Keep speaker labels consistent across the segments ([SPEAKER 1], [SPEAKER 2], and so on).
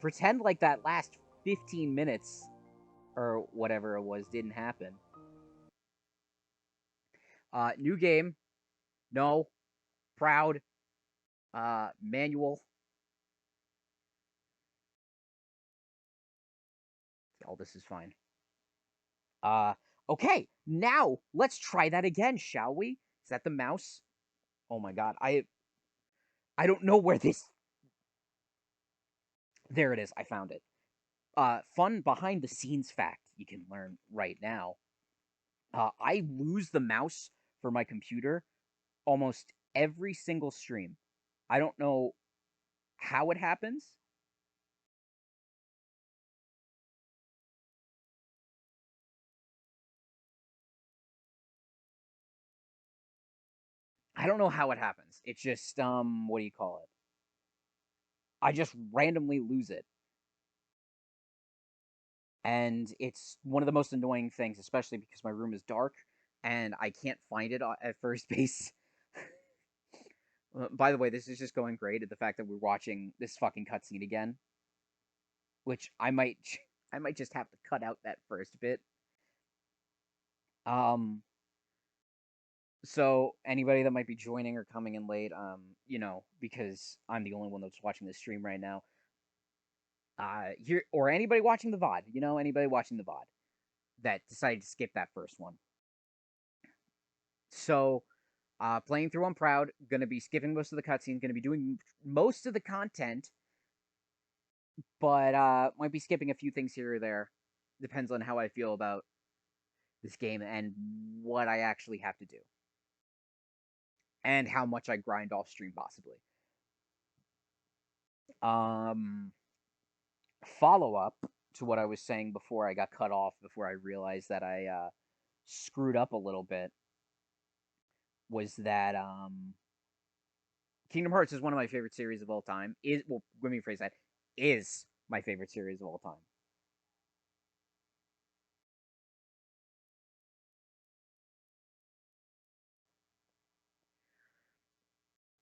[SPEAKER 1] Pretend like that last 15 minutes or whatever it was didn't happen. New game. No. Proud. Manual. All this is fine. Uh, okay. Now, let's try that again, shall we? Is that the mouse? Oh my god. I don't know where this... There it is. I found it. Fun behind-the-scenes fact you can learn right now. I lose the mouse for my computer almost every single stream. I don't know how it happens. I don't know how it happens. It's just what do you call it? I just randomly lose it. And it's one of the most annoying things, especially because my room is dark and I can't find it at first base. By the way, this is just going great at the fact that we're watching this fucking cutscene again, which I might I might just have to cut out that first bit. Um so anybody that might be joining or coming in late, because I'm the only one that's watching this stream right now, here or anybody watching the VOD, anybody watching the VOD that decided to skip that first one. So, playing through on Proud, gonna be skipping most of the cutscenes, gonna be doing most of the content, but might be skipping a few things here or there. Depends on how I feel about this game and what I actually have to do, and how much I grind off stream, possibly. Um, Follow up to what I was saying before I got cut off, before I realized that I screwed up a little bit, was that Kingdom Hearts is one of my favorite series of all time. Let me phrase that. Is my favorite series of all time.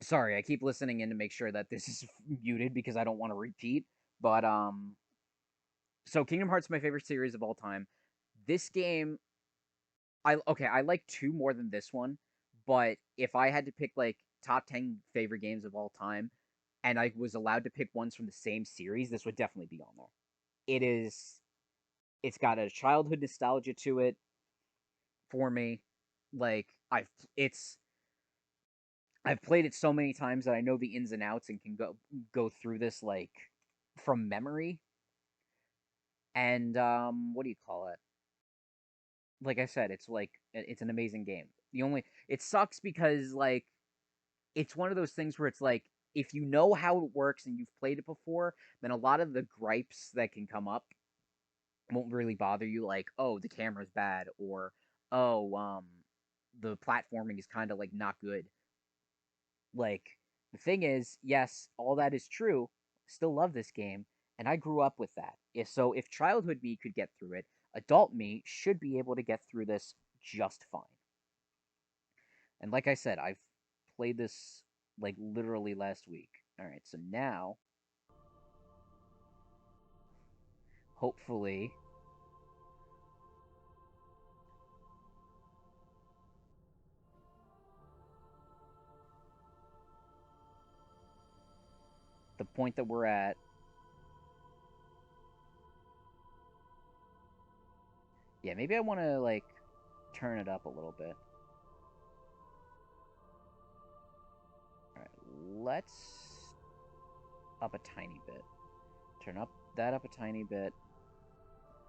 [SPEAKER 1] Sorry, I keep listening in to make sure that this is muted because I don't want to repeat. But so Kingdom Hearts is my favorite series of all time. This game, I like two more than this one, but if I had to pick like top 10 favorite games of all time, and I was allowed to pick ones from the same series, this would definitely be on there. It is, it's got a childhood nostalgia to it for me. Like it's I've played it so many times that I know the ins and outs and can go through this like from memory. And what do you call it? Like I said, it's an amazing game. The only it sucks because like it's one of those things where it's like if you know how it works and you've played it before, then a lot of the gripes that can come up won't really bother you. Like, oh, the camera's bad, or oh, the platforming is kind of like not good. Like, the thing is, yes, all that is true. Still love this game, and I grew up with that. If childhood me could get through it, adult me should be able to get through this just fine. And like I said, I've played this like literally last week. All right, so now, hopefully, the point that we're at. Yeah, maybe I want to like turn it up a little bit. All right, let's up a tiny bit. Turn up that up a tiny bit.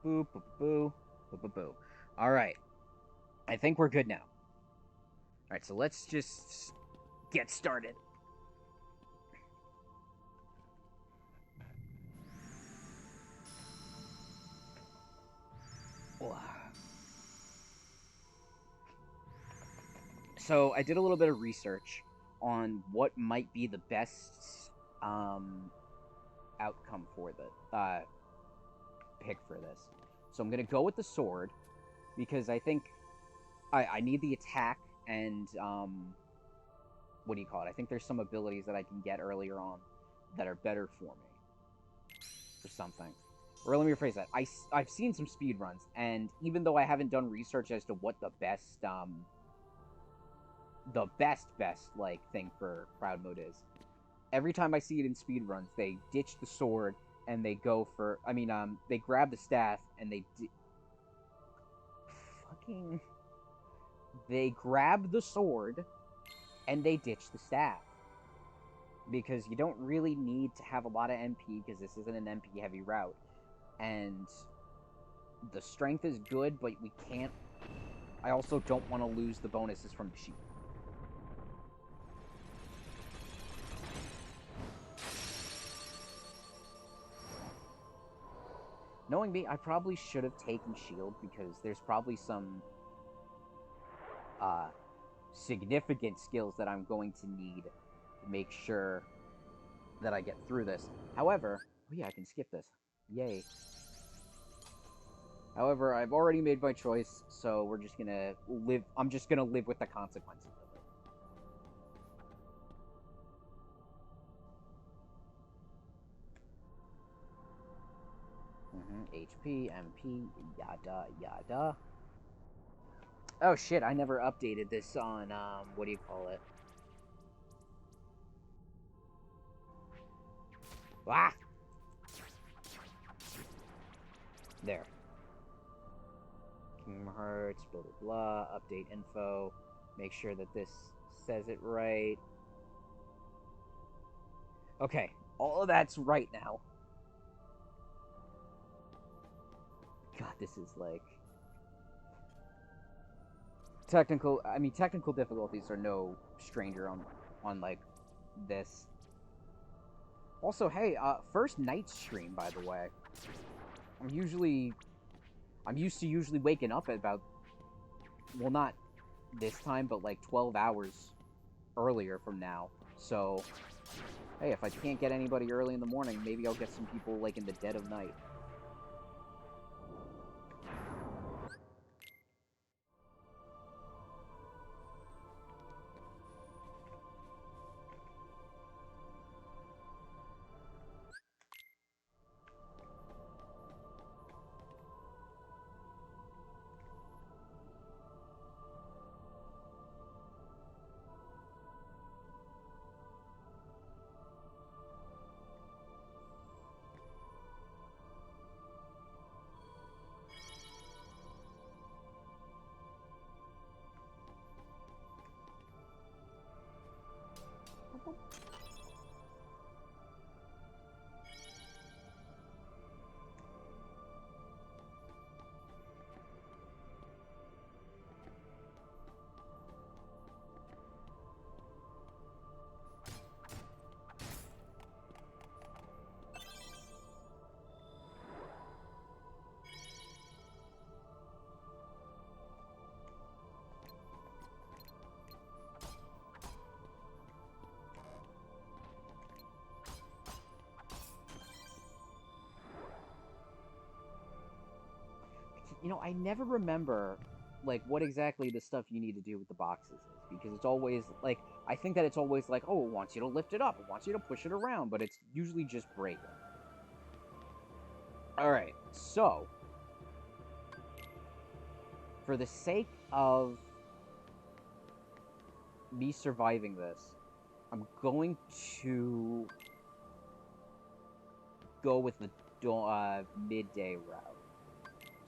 [SPEAKER 1] Boo, boo, boo, boo, boo, boo. All right, I think we're good now. All right, so let's just get started. So I did a little bit of research on what might be the best outcome for the pick for this. So I'm gonna go with the sword because I think I need the attack and what do you call it? I think there's some abilities that I can get earlier on that are better for me. or something. Or let me rephrase that. I've seen some speed runs, and even though I haven't done research as to what the best like thing for crowd mode is, every time I see it in speed runs, they ditch the sword and they go for. They grab the staff and fucking. They grab the sword and they ditch the staff. Because you don't really need to have a lot of MP, because this isn't an MP heavy route. And the strength is good, but we can't. I also don't want to lose the bonuses from the sheep. Knowing me, I probably should have taken shield, because there's probably some significant skills that I'm going to need to make sure that I get through this. However, oh yeah, I can skip this. Yay. However, I've already made my choice, so we're just gonna live. I'm just gonna live with the consequences of it. HP, MP, yada yada. Oh shit, I never updated this on, what do you call it? Ah! There. Kingdom Hearts, blah blah blah, update info, make sure that this says it right. Okay, all of that's right now. God, this is like... technical difficulties are no stranger on like, this. Also, hey, first night stream, by the way. I'm used to usually waking up at about, well, not this time, but like 12 hours earlier from now. So, hey, if I can't get anybody early in the morning, maybe I'll get some people like in the dead of night. You know, I never remember, like, what exactly the stuff you need to do with the boxes is, because it's always, like, I think that it's always like, oh, it wants you to lift it up, it wants you to push it around, but it's usually just break it. Alright, so, for the sake of me surviving this, I'm going to go with the midday route.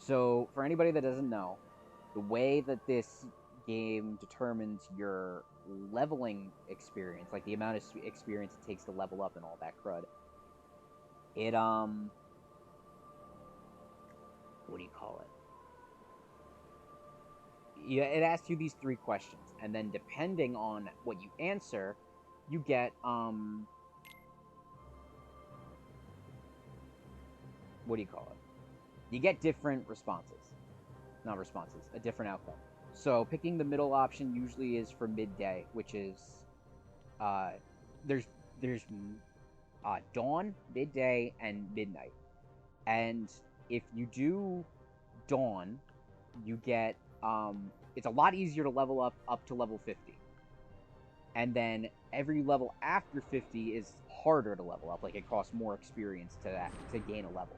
[SPEAKER 1] So, for anybody that doesn't know, the way that this game determines your leveling experience, like the amount of experience it takes to level up and all that crud, it, what do you call it? Yeah, it asks you these 3 questions, and then depending on what you answer, you get, what do you call it? You get different responses. Not responses, a different outcome. So picking the middle option usually is for midday, which is, there's dawn, midday, and midnight. And if you do dawn, you get, it's a lot easier to level up to level 50. And then every level after 50 is harder to level up. Like, it costs more experience to gain a level.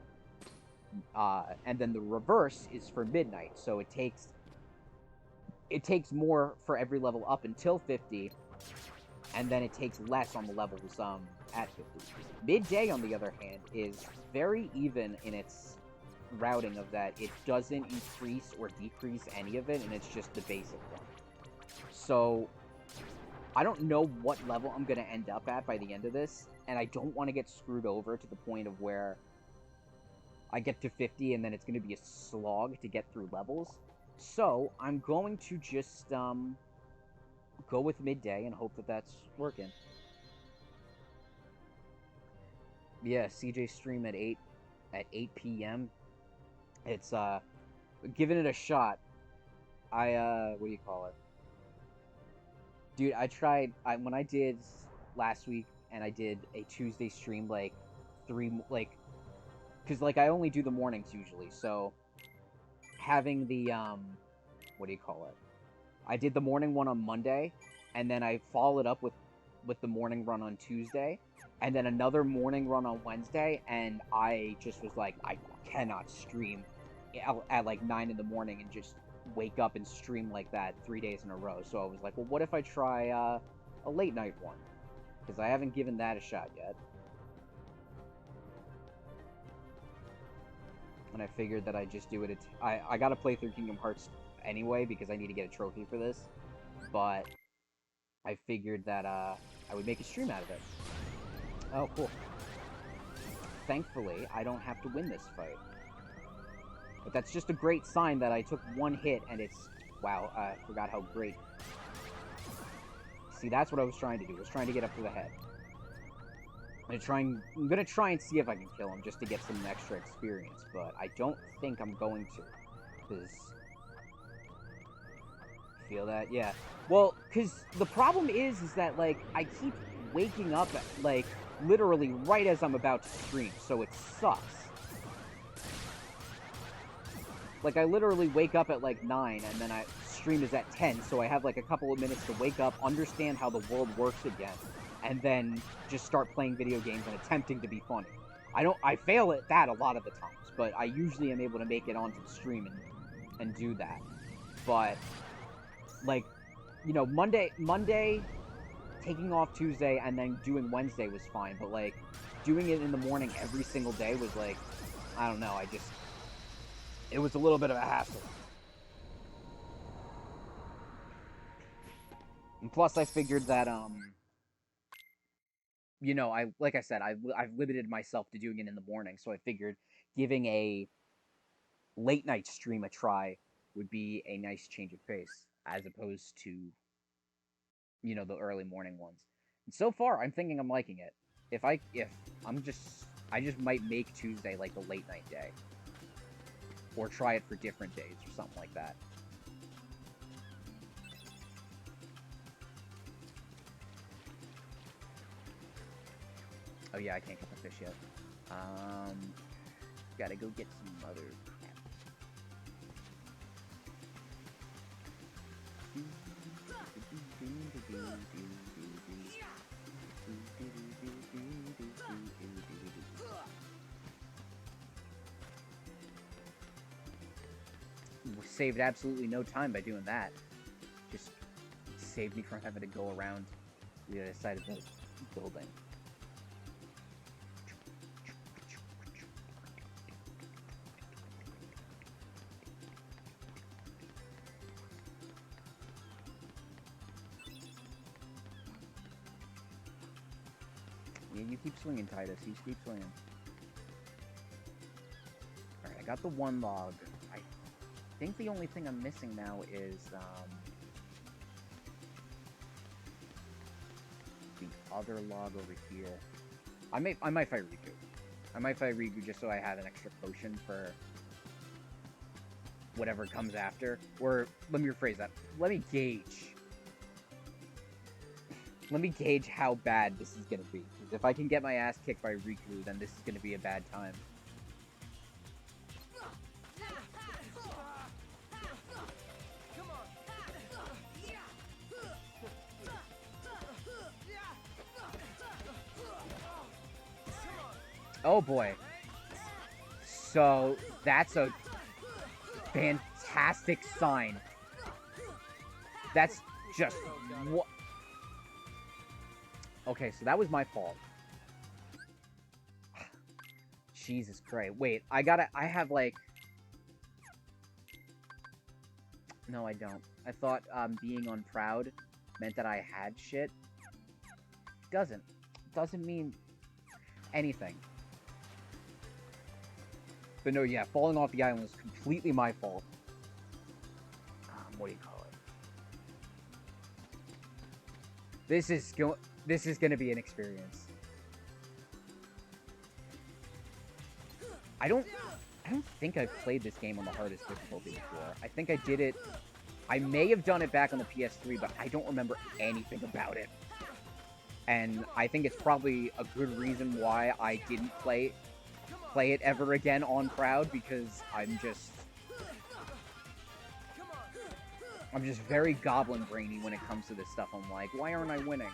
[SPEAKER 1] And then the reverse is for midnight, so it takes more for every level up until 50, and then it takes less on the levels at 50. Midday, on the other hand, is very even in its routing of that. It doesn't increase or decrease any of it, and it's just the basic one. So I don't know what level I'm going to end up at by the end of this, and I don't want to get screwed over to the point of where I get to 50 and then it's going to be a slog to get through levels. So I'm going to just go with midday and hope that that's working. Yeah, CJ stream at 8 p.m. It's giving it a shot. What do you call it? Dude, I tried when I did last week and I did a Tuesday stream cuz I only do the mornings usually. So having the what do you call it? I did the morning one on Monday, and then I followed up with the morning run on Tuesday, and then another morning run on Wednesday, and I just was like, I cannot stream at like 9 in the morning and just wake up and stream like that 3 days in a row. So I was like, well, what if I try a late night one? Because I haven't given that a shot yet. And I figured that I'd just do it. I gotta play through Kingdom Hearts anyway because I need to get a trophy for this. But I figured that I would make a stream out of it. Oh, cool. Thankfully, I don't have to win this fight. But that's just a great sign that I took one hit and it's... Wow, I forgot how great... See, that's what I was trying to do. I was trying to get up to the head. I'm gonna try and see if I can kill him just to get some extra experience, but I don't think I'm going to. Because... Feel that? Yeah. Well, because the problem is that, like, I keep waking up, like, literally right as I'm about to stream, so it sucks. Like, I literally wake up at, like, 9, and then stream is at 10, so I have, like, a couple of minutes to wake up, understand how the world works again, and then just start playing video games and attempting to be funny. I fail at that a lot of the times, but I usually am able to make it onto the stream and do that. But, like, you know, Monday, taking off Tuesday, and then doing Wednesday was fine, but, like, doing it in the morning every single day was, like, I don't know, it was a little bit of a hassle. And plus, I figured that, you know, like I said, I've limited myself to doing it in the morning, so I figured giving a late night stream a try would be a nice change of pace, as opposed to, you know, the early morning ones. And so far, I'm thinking I'm liking it. I just might make Tuesday like the late night day. Or try it for different days or something like that. Oh yeah, I can't get the fish yet. Gotta go get some other crap. Saved absolutely no time by doing that. Just saved me from having to go around the other side of the building. Yeah, you keep swinging, Titus. You keep swinging. Alright, I got the one log. I think the only thing I'm missing now is, the other log over here. I might fight Riku. I might fight Riku just so I have an extra potion for whatever comes after. Or, let me rephrase that. Let me gauge how bad this is gonna be. Because if I can get my ass kicked by Riku, then this is gonna be a bad time. Oh boy. So, that's a fantastic sign. That's just what. Okay, so that was my fault. Jesus Christ. Wait, I have like. No, I don't. I thought being on proud meant that I had shit. Doesn't. Doesn't mean anything. But no, yeah, falling off the island was completely my fault. What do you call it? This is gonna be an experience. I don't think I've played this game on the hardest difficulty before. I think I did it. I may have done it back on the PS3, but I don't remember anything about it. And I think it's probably a good reason why I didn't play it ever again on Proud, because I'm just very goblin brainy when it comes to this stuff. I'm like, why aren't I winning?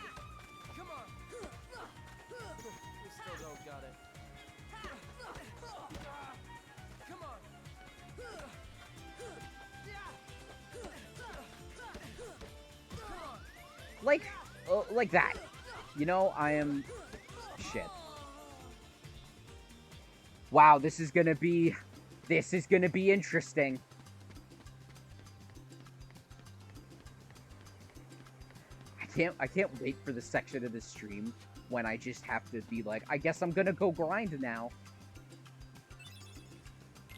[SPEAKER 2] Come on. We still don't got it. Come on.
[SPEAKER 1] Like that. You know, I am shit. Wow, this is gonna be interesting. I can't wait for the section of the stream when I just have to be like, I guess I'm gonna go grind now.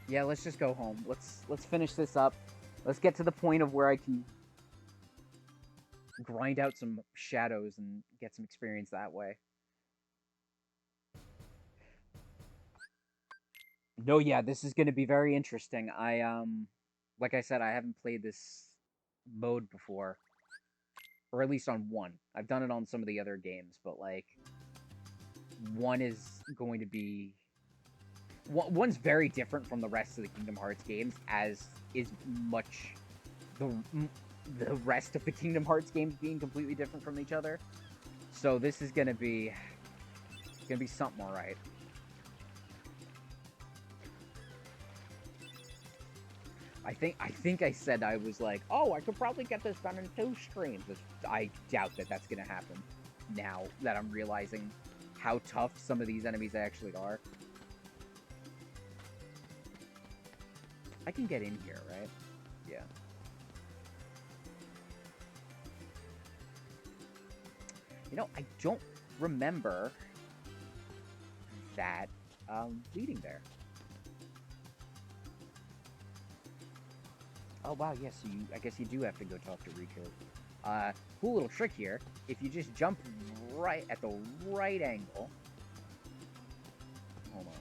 [SPEAKER 1] Yeah, let's just go home. Let's finish this up. Let's get to the point of where I can grind out some shadows and get some experience that way. No, yeah, this is gonna be very interesting. Like I said, I haven't played this mode before. Or at least on one. I've done it on some of the other games, but, like, one is going to be... One's very different from the rest of the Kingdom Hearts games, as is much the rest of the Kingdom Hearts games being completely different from each other. So this is gonna be something alright. I think I said I was like, oh, I could probably get this done in 2 streams. I doubt that that's gonna happen now that I'm realizing how tough some of these enemies actually are. I can get in here, right? Yeah. You know, I don't remember that leading there. Oh, wow, yes, so I guess you do have to go talk to Riku. Cool little trick here. If you just jump right at the right angle... Hold on.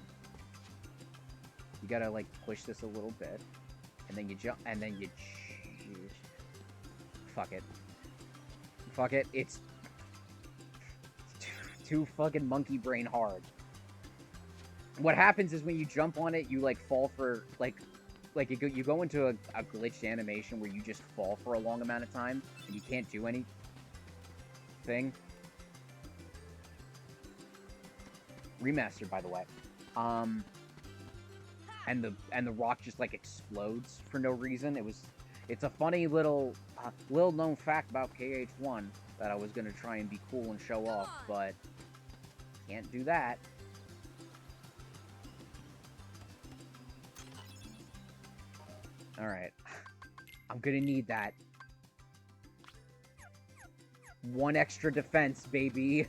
[SPEAKER 1] You gotta, like, push this a little bit. And then you jump, and then you... Fuck it. Fuck it, it's... too fucking monkey brain hard. What happens is when you jump on it, you, like, fall for, like you go into a glitched animation where you just fall for a long amount of time and you can't do anything. Remastered, by the way. And the rock just like explodes for no reason. It's a funny little known fact about KH1 that I was gonna try and be cool and show off, but can't do that. Alright. I'm gonna need that. 1 extra defense, baby.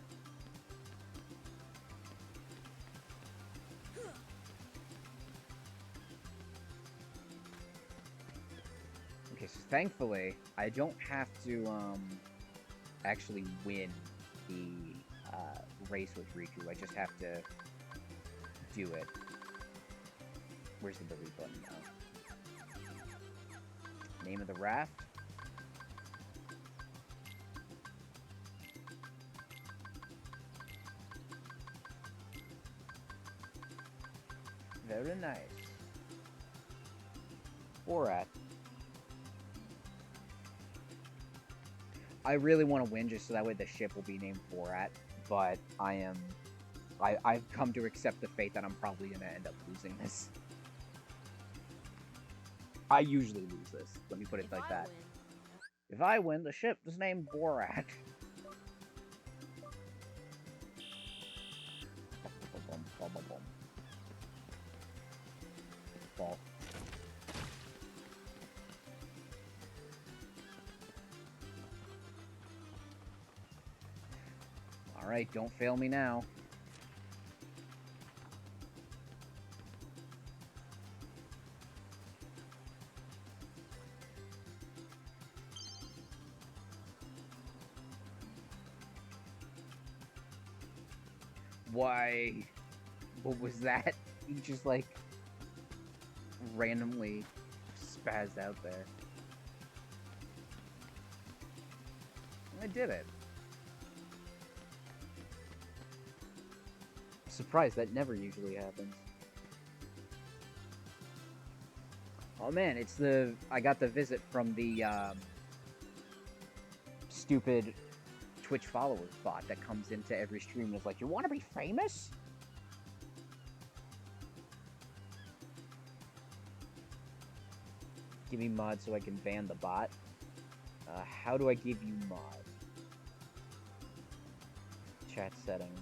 [SPEAKER 1] Okay, so thankfully, I don't have to, actually win the, race with Riku. I just have to do it. Where's the delete button now? Name of the raft. Very nice. Borat. I really want to win just so that way the ship will be named Borat, but I am I've come to accept the fate that I'm probably gonna end up losing this. I usually lose this. Let me put it like that. If I win, the ship is named Borat. Fall. Alright, don't fail me now. Why? What was that? He just, like, randomly spazzed out there. I did it. Surprised, that never usually happens. Oh man, it's the... I got the visit from the, stupid Twitch followers bot that comes into every stream and is like, you wanna be famous? Give me mod so I can ban the bot. How do I give you mod? Chat settings.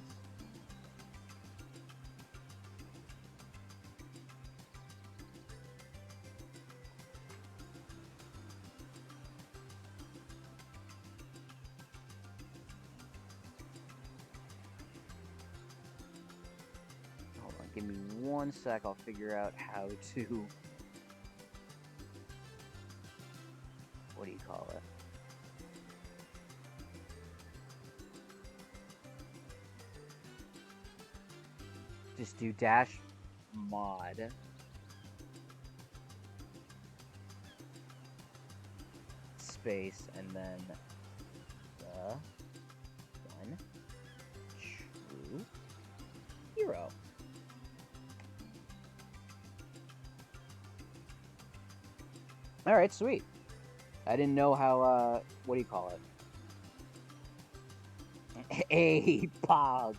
[SPEAKER 1] Hold on, give me 1 sec, I'll figure out how to... What do you call it? Just do dash mod. Space, and then the 1 true hero. Alright, sweet. I didn't know how, what do you call it? Hey, Pog!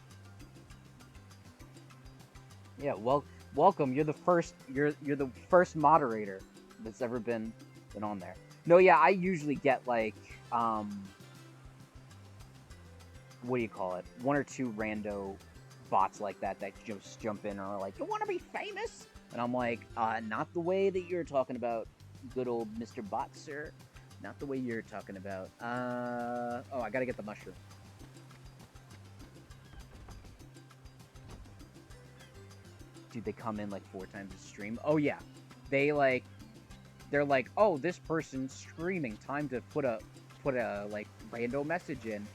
[SPEAKER 1] Yeah, well, welcome. You're the first. You're the first moderator that's ever been on there. No, yeah, I usually get like what do you call it? 1 or 2 rando bots like that just jump in and are like, "You want to be famous?" And I'm like, not the way that you're talking about, good old Mr. Bot, sir. Not the way you're talking about. Oh, I gotta get the mushroom. Dude, they come in like 4 times a stream. Oh yeah, they're like, oh, this person's streaming. Time to put a like rando message in.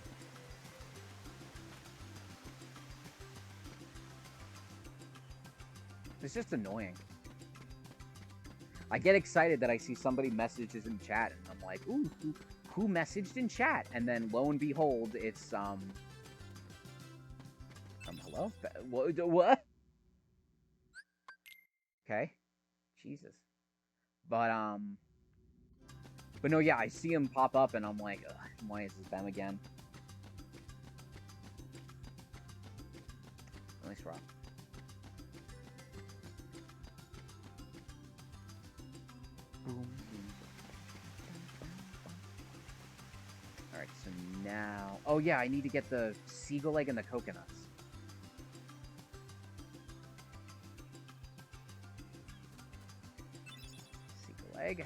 [SPEAKER 1] It's just annoying. I get excited that I see somebody messages in chat, and I'm like, ooh, who messaged in chat? And then lo and behold, it's hello? What? Okay. Jesus. But no, yeah, I see him pop up, and I'm like, ugh, why is this them again? Nice rock. Boom. Alright, so now... Oh yeah, I need to get the seagull egg and the coconuts. Seagull egg.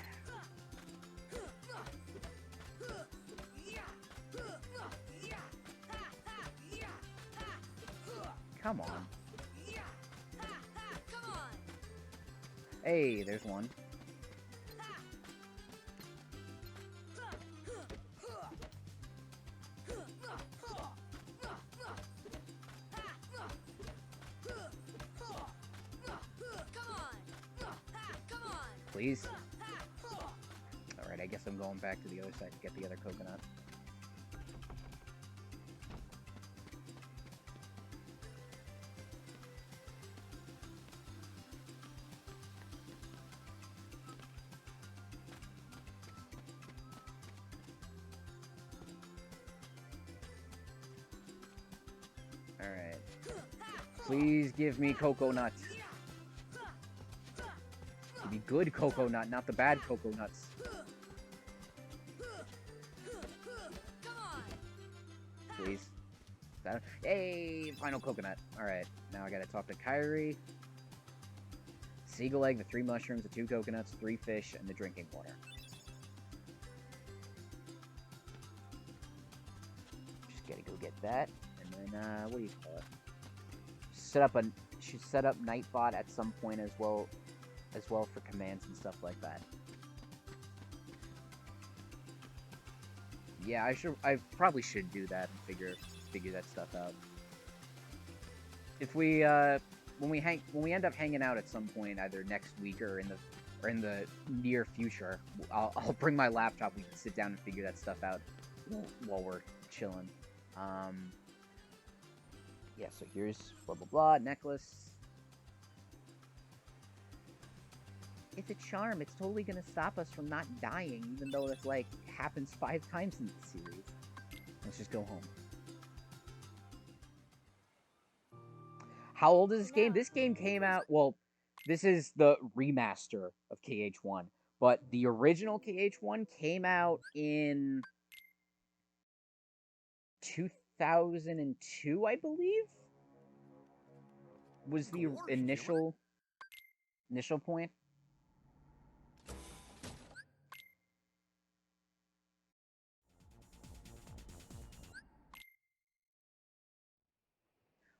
[SPEAKER 1] Come on. Hey, there's one. Please. Alright, I guess I'm going back to the other side to get the other coconut. Alright. Please give me coconut. Give me good coconut, not the bad coconuts. Please. Hey, final coconut. Alright, now I gotta talk to Kyrie. Seagull egg, the 3 mushrooms, the 2 coconuts, 3 fish, and the drinking water. Just gotta go get that. And then, what do you call it? Should set up Nightbot at some point as well for commands and stuff like that. Yeah, I probably should do that and figure that stuff out. If we when we end up hanging out at some point, either next week or in the near future, I'll bring my laptop. We can sit down and figure that stuff out while we're chilling. Yeah, so here's blah blah blah necklace. It's a charm. It's totally gonna stop us from not dying, even though it's like happens 5 times in the series. Let's just go home. How old is this game? This game came out, well, this is the remaster of KH1, but the original KH1 came out in 2002, I believe? Was the initial point?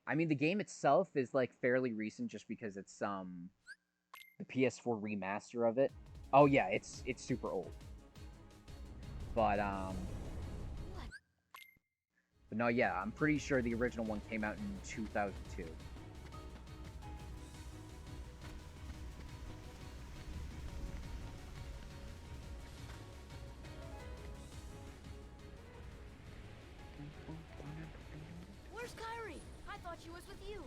[SPEAKER 1] I mean, the game itself is, like, fairly recent just because it's, the PS4 remaster of it. Oh, yeah, it's super old. But no, yeah, I'm pretty sure the original one came out in 2002.
[SPEAKER 3] Where's Kyrie? I thought she was with you.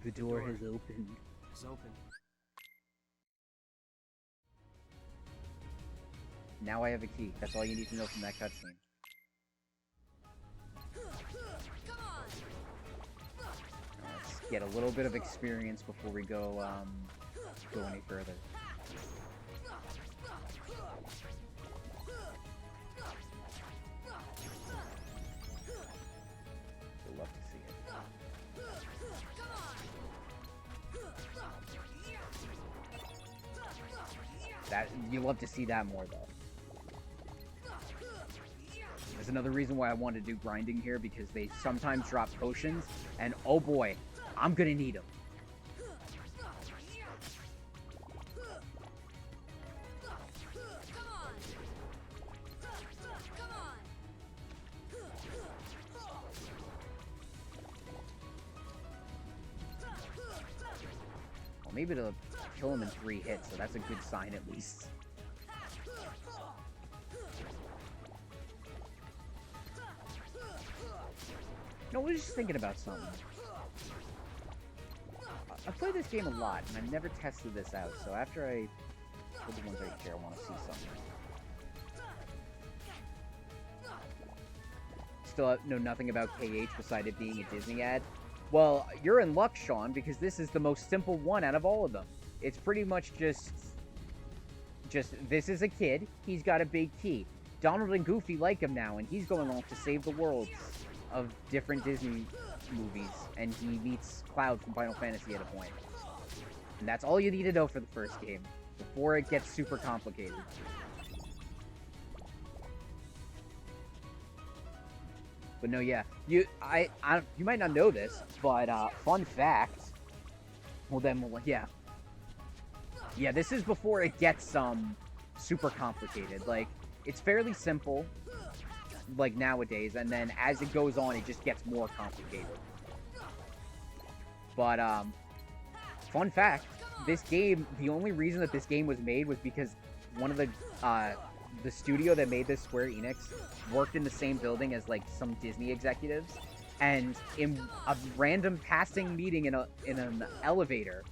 [SPEAKER 1] The door has opened.
[SPEAKER 2] It's open.
[SPEAKER 1] Now I have a key. That's all you need to know from that cutscene. Let's get a little bit of experience before we go any further. You'll love to see it. You love to see that more though. There's another reason why I want to do grinding here, because they sometimes drop potions, and oh boy, I'm gonna need them. Well, maybe it'll kill him in 3 hits, so that's a good sign at least. No, I was just thinking about something. I've played this game a lot, and I've never tested this out, so after I put the ones right here, I want to see something. Still know nothing about KH beside it being a Disney ad? Well, you're in luck, Sean, because this is the most simple one out of all of them. It's pretty much just this is a kid, he's got a big key. Donald and Goofy like him now, and he's going off to save the world of different Disney movies, and he meets Cloud from Final Fantasy at a point. And that's all you need to know for the first game, before it gets super complicated. But no, yeah, you might not know this, but fun fact. Well then, yeah, this is before it gets super complicated. Like, it's fairly simple, like nowadays, and then as it goes on, it just gets more complicated. But fun fact, this game, the only reason that this game was made was because one of the studio that made this, Square Enix, worked in the same building as like some Disney executives, and in a random passing meeting in an elevator,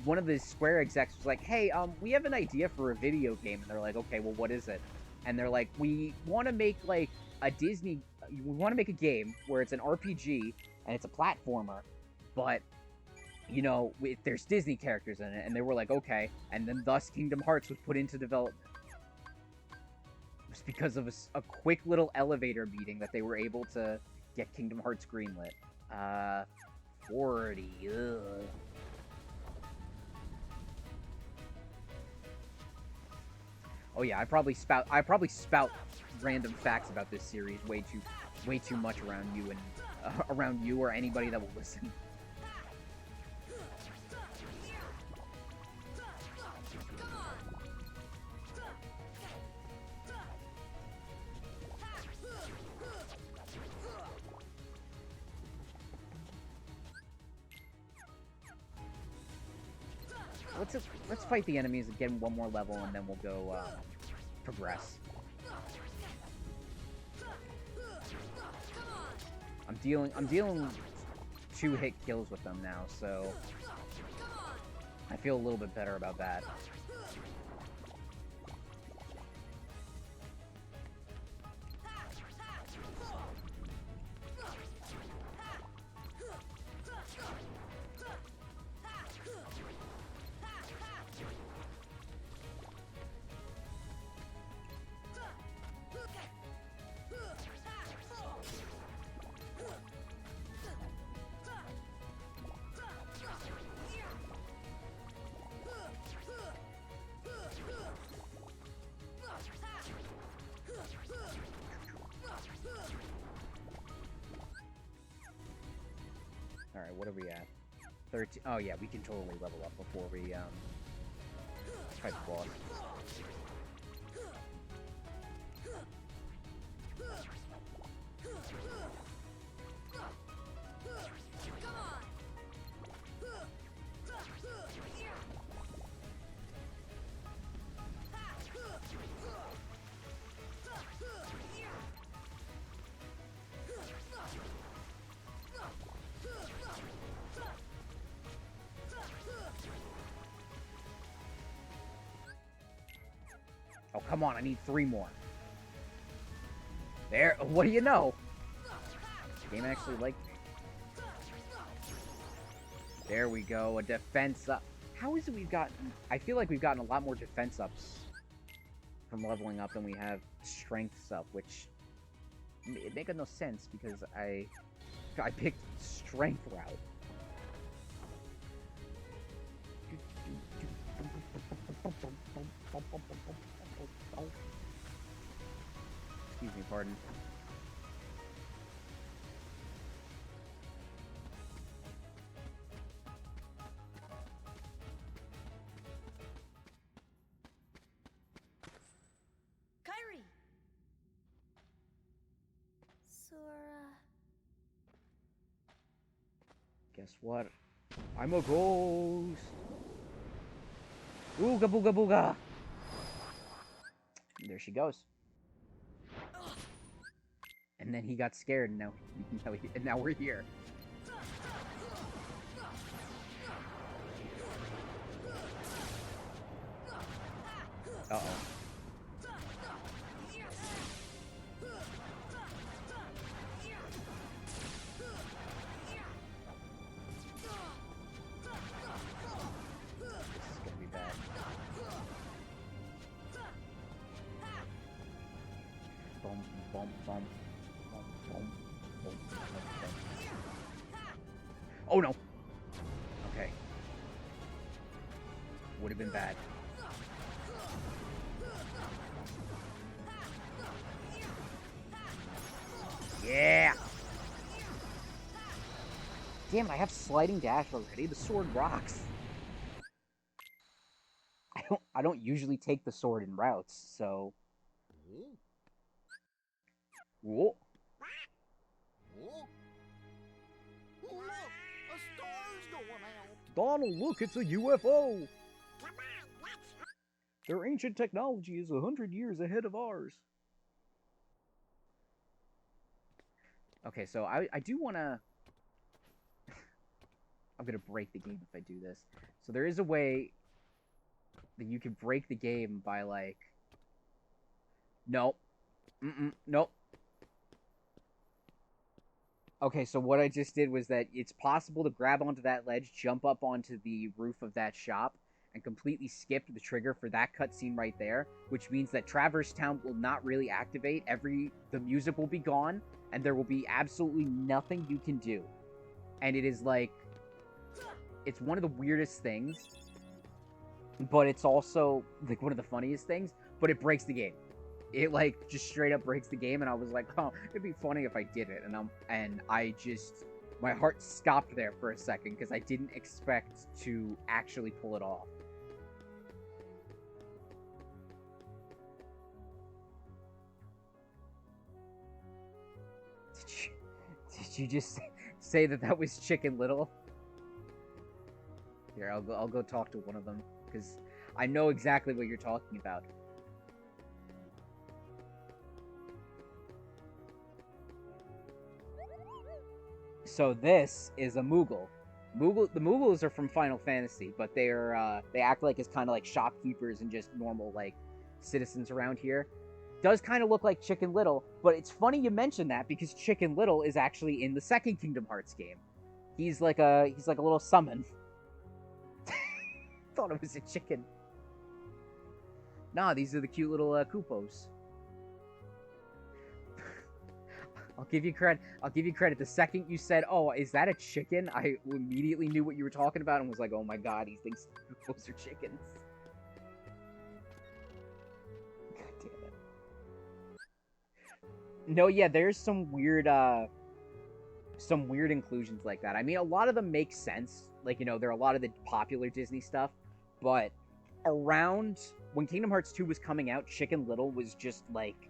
[SPEAKER 1] one of the Square execs was like, "Hey, we have an idea for a video game," and they're like, "Okay, well, what is it?" And they're like, "We want to make like we want to make a game where it's an RPG and it's a platformer, but you know, there's Disney characters in it, and they were like, okay, and then thus Kingdom Hearts was put into development. Just because of a quick little elevator meeting that they were able to get Kingdom Hearts greenlit. 40, ugh. Oh yeah, I probably spout random facts about this series way too much around you and around you or anybody that will listen. Let's fight the enemies and get one more level, and then we'll go progress. I'm dealing 2-hit kills with them now, so I feel a little bit better about that. Alright, what are we at? 13. Oh yeah, we can totally level up before we fight the boss. Oh, come on, I need 3 more. There, what do you know? The game actually liked me. There we go, a defense up. How is it we've gotten... I feel like we've gotten a lot more defense ups from leveling up than we have strengths up, which... It makes no sense because I picked strength route. Excuse me, pardon.
[SPEAKER 3] Kyrie! Sora...
[SPEAKER 1] Guess what? I'm a ghost! Ooga booga booga! There she goes. And then he got scared, and now we're here. Uh-oh. This is gonna be bad. Boom, boom, boom. Oh no! Okay. Would have been bad. Yeah! Damn it, I have sliding dash already. The sword rocks. I don't usually take the sword in routes, so... Whoa.
[SPEAKER 2] Look, a star's going out.
[SPEAKER 1] Donald, look, it's a UFO! Their ancient technology is 100 years ahead of ours. Okay, so I do want to... I'm going to break the game if I do this. So there is a way that you can break the game by, like... Nope. Nope. Okay, so what I just did was that it's possible to grab onto that ledge, jump up onto the roof of that shop, and completely skip the trigger for that cutscene right there, which means that Traverse Town will not really activate. The music will be gone, and there will be absolutely nothing you can do. And it is like, it's one of the weirdest things, but it's also like one of the funniest things, but it breaks the game. It like just straight up breaks the game, and I was like, oh, it'd be funny if I did it, and I just, my heart stopped there for a second because I didn't expect to actually pull it off. Did you just say that that was Chicken Little? Here, I'll go talk to one of them because I know exactly what you're talking about. So this is a Moogle. The Moogles are from Final Fantasy, but they act like as kind of like shopkeepers and just normal like citizens around here. Does kind of look like Chicken Little, but it's funny you mention that because Chicken Little is actually in the second Kingdom Hearts game. He's like a little summon. Thought it was a chicken. Nah, these are the cute little Koopos. I'll give you credit. I'll give you credit. The second you said, "Oh, is that a chicken?" I immediately knew what you were talking about and was like, "Oh my god, he thinks Koopos are chickens." God damn it. No, yeah, there's some weird inclusions like that. I mean, a lot of them make sense. Like, you know, there are a lot of the popular Disney stuff, but around when Kingdom Hearts 2 was coming out, Chicken Little was just like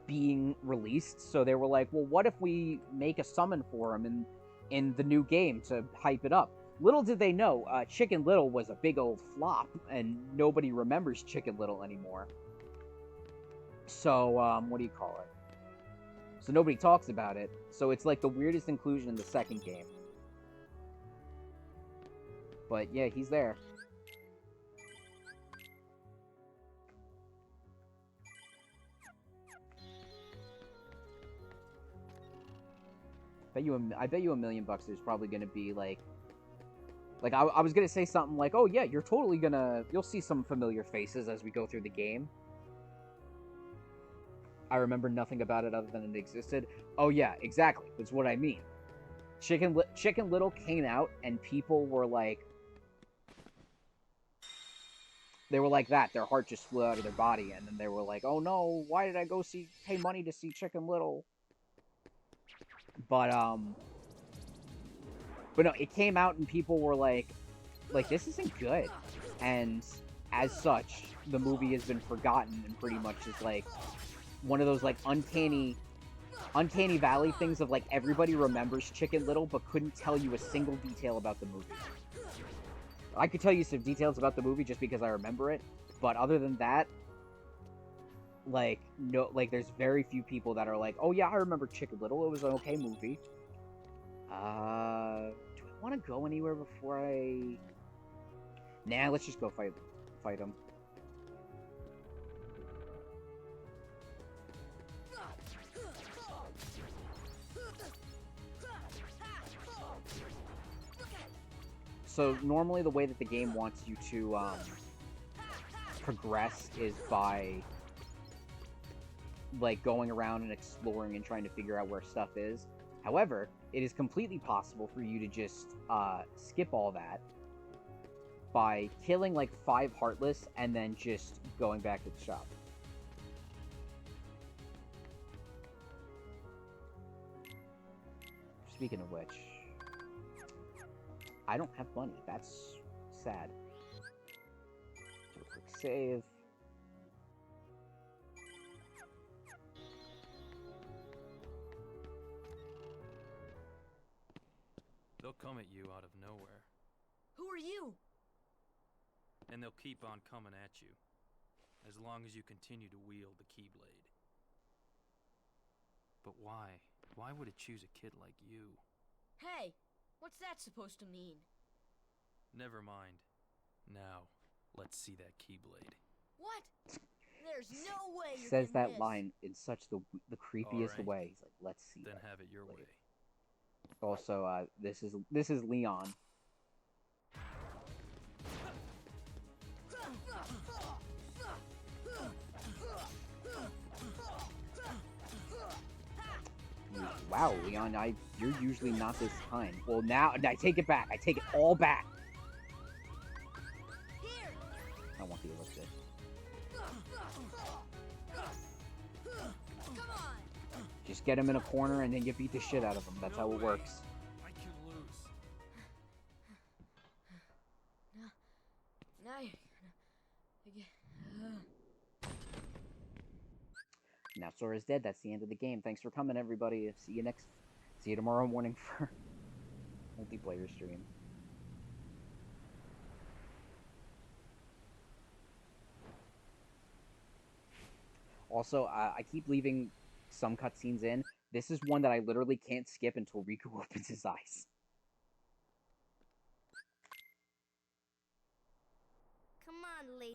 [SPEAKER 1] being released, so they were like, well, what if we make a summon for him in the new game to hype it up? Little did they know, Chicken Little was a big old flop, and nobody remembers Chicken Little anymore. So, what do you call it? So nobody talks about it, so it's like the weirdest inclusion in the second game. But yeah, he's there. I bet you $1 million there's probably gonna be like I was gonna say something like, oh yeah, you'll see some familiar faces as we go through the game. I remember nothing about it other than it existed. Oh yeah, exactly. That's what I mean. Chicken Little came out and people were like, they were like that. Their heart just flew out of their body, and then they were like, oh no, why did I pay money to see Chicken Little? But no, it came out and people were like this isn't good, and as such, the movie has been forgotten and pretty much is like one of those like uncanny valley things of like everybody remembers Chicken Little but couldn't tell you a single detail about the movie. I could tell you some details about the movie just because I remember it, but other than that, like, no, like, there's very few people that are like, oh yeah, I remember Chicken Little, it was an okay movie. Do I want to go anywhere before I... Nah, let's just go fight him. So normally the way that the game wants you to progress is by like going around and exploring and trying to figure out where stuff is. However, it is completely possible for you to just skip all that by killing like 5 Heartless and then just going back to the shop. Speaking of which, I don't have money. That's sad. Do a quick save.
[SPEAKER 2] They'll come at you out of nowhere.
[SPEAKER 3] Who are you?
[SPEAKER 2] And they'll keep on coming at you, as long as you continue to wield the Keyblade. But why? Why would it choose a kid like you?
[SPEAKER 3] Hey, what's that supposed to mean?
[SPEAKER 2] Never mind. Now, let's see that Keyblade.
[SPEAKER 3] What? There's no way you're
[SPEAKER 1] Says
[SPEAKER 3] getting
[SPEAKER 1] that
[SPEAKER 3] this.
[SPEAKER 1] line in such the creepiest
[SPEAKER 2] Alright.
[SPEAKER 1] way. He's like, let's see
[SPEAKER 2] Then
[SPEAKER 1] that
[SPEAKER 2] have it your
[SPEAKER 1] blade.
[SPEAKER 2] way.
[SPEAKER 1] Also, this is Leon. Wow, Leon, you're usually not this kind. Well, now I take it back. I take it all back. I want the elixir. Just get him in a corner and then you beat the shit out of him. That's how it works.
[SPEAKER 2] I can lose.
[SPEAKER 3] Now you're
[SPEAKER 1] Now Sora's dead. That's the end of the game. Thanks for coming, everybody. See you tomorrow morning for multiplayer stream. Also, I keep leaving some cutscenes in. This is one that I literally can't skip until Riku opens his eyes.
[SPEAKER 3] Come on, lady.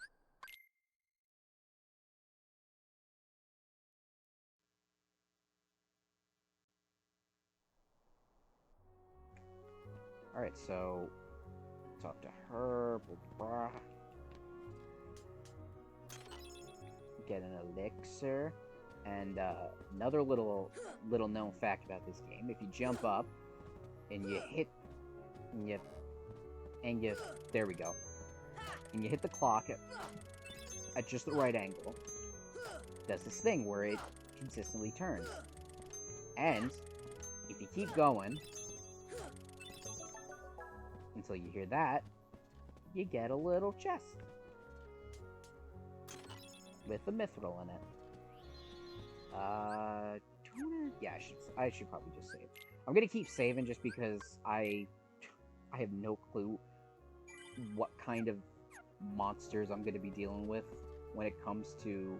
[SPEAKER 1] Alright, so talk to her. Blah, blah. Get an elixir. And another little known fact about this game: if you jump up and you hit, there we go, and you hit the clock at just the right angle, it does this thing where it consistently turns. And if you keep going until you hear that, you get a little chest with a mithril in it. Yeah, I should probably just save. I'm gonna keep saving just because I have no clue what kind of monsters I'm gonna be dealing with when it comes to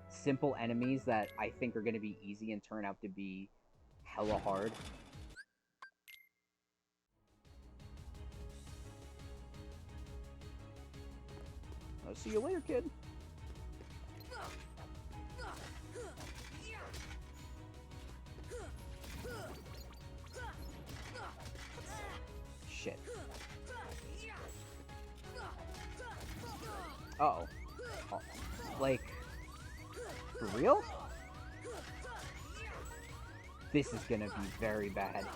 [SPEAKER 1] simple enemies that I think are gonna be easy and turn out to be hella hard. I'll see you later, kid. Shit. Uh-oh. Oh, like, for real? This is gonna be very bad.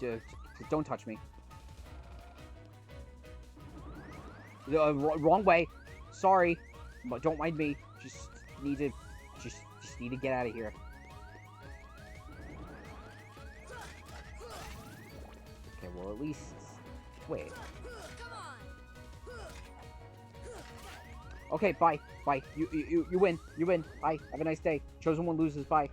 [SPEAKER 1] Dude, don't touch me. Wrong way. Sorry, but don't mind me. Just need to get out of here. Okay, well at least wait. Okay, bye. You win. You win. Bye. Have a nice day. Chosen one loses. Bye.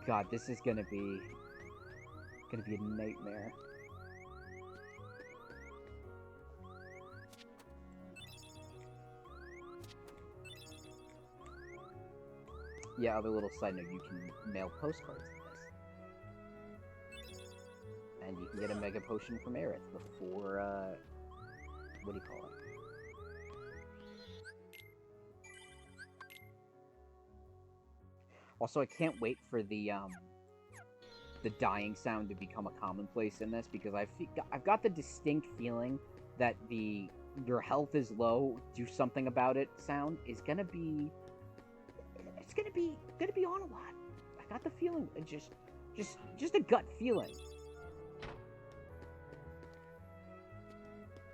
[SPEAKER 1] God, this is gonna be a nightmare. Yeah, other little side note, you can mail postcards in this. And you can get a Mega Potion from Aerith before, what do you call it? Also, I can't wait for the dying sound to become a commonplace in this, because I've got the distinct feeling that the your health is low, do something about it sound is gonna be on a lot. I got the feeling, just a gut feeling.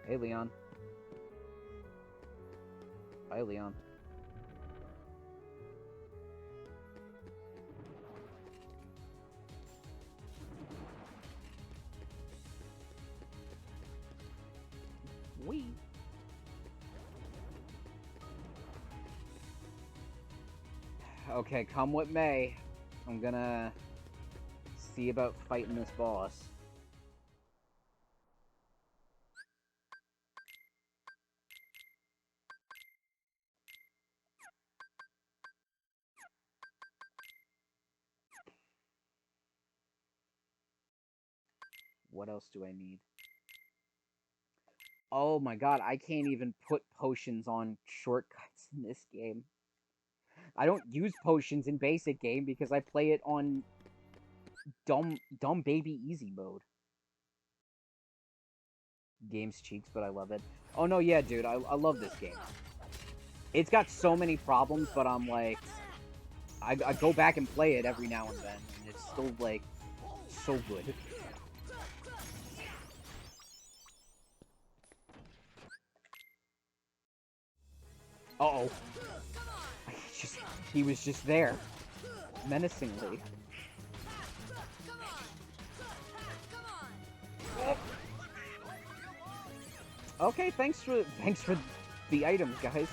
[SPEAKER 1] Hey, Leon. Bye, Leon. Wee. Okay, come what may. I'm gonna see about fighting this boss. What else do I need? Oh my god, I can't even put potions on shortcuts in this game. I don't use potions in basic game because I play it on dumb baby easy mode. Game's cheeks, but I love it. Oh no, yeah, dude, I love this game. It's got so many problems, but I'm like, I go back and play it every now and then, and it's still like so good. Uh-oh. He was just there. Menacingly. Okay, thanks for the items, guys.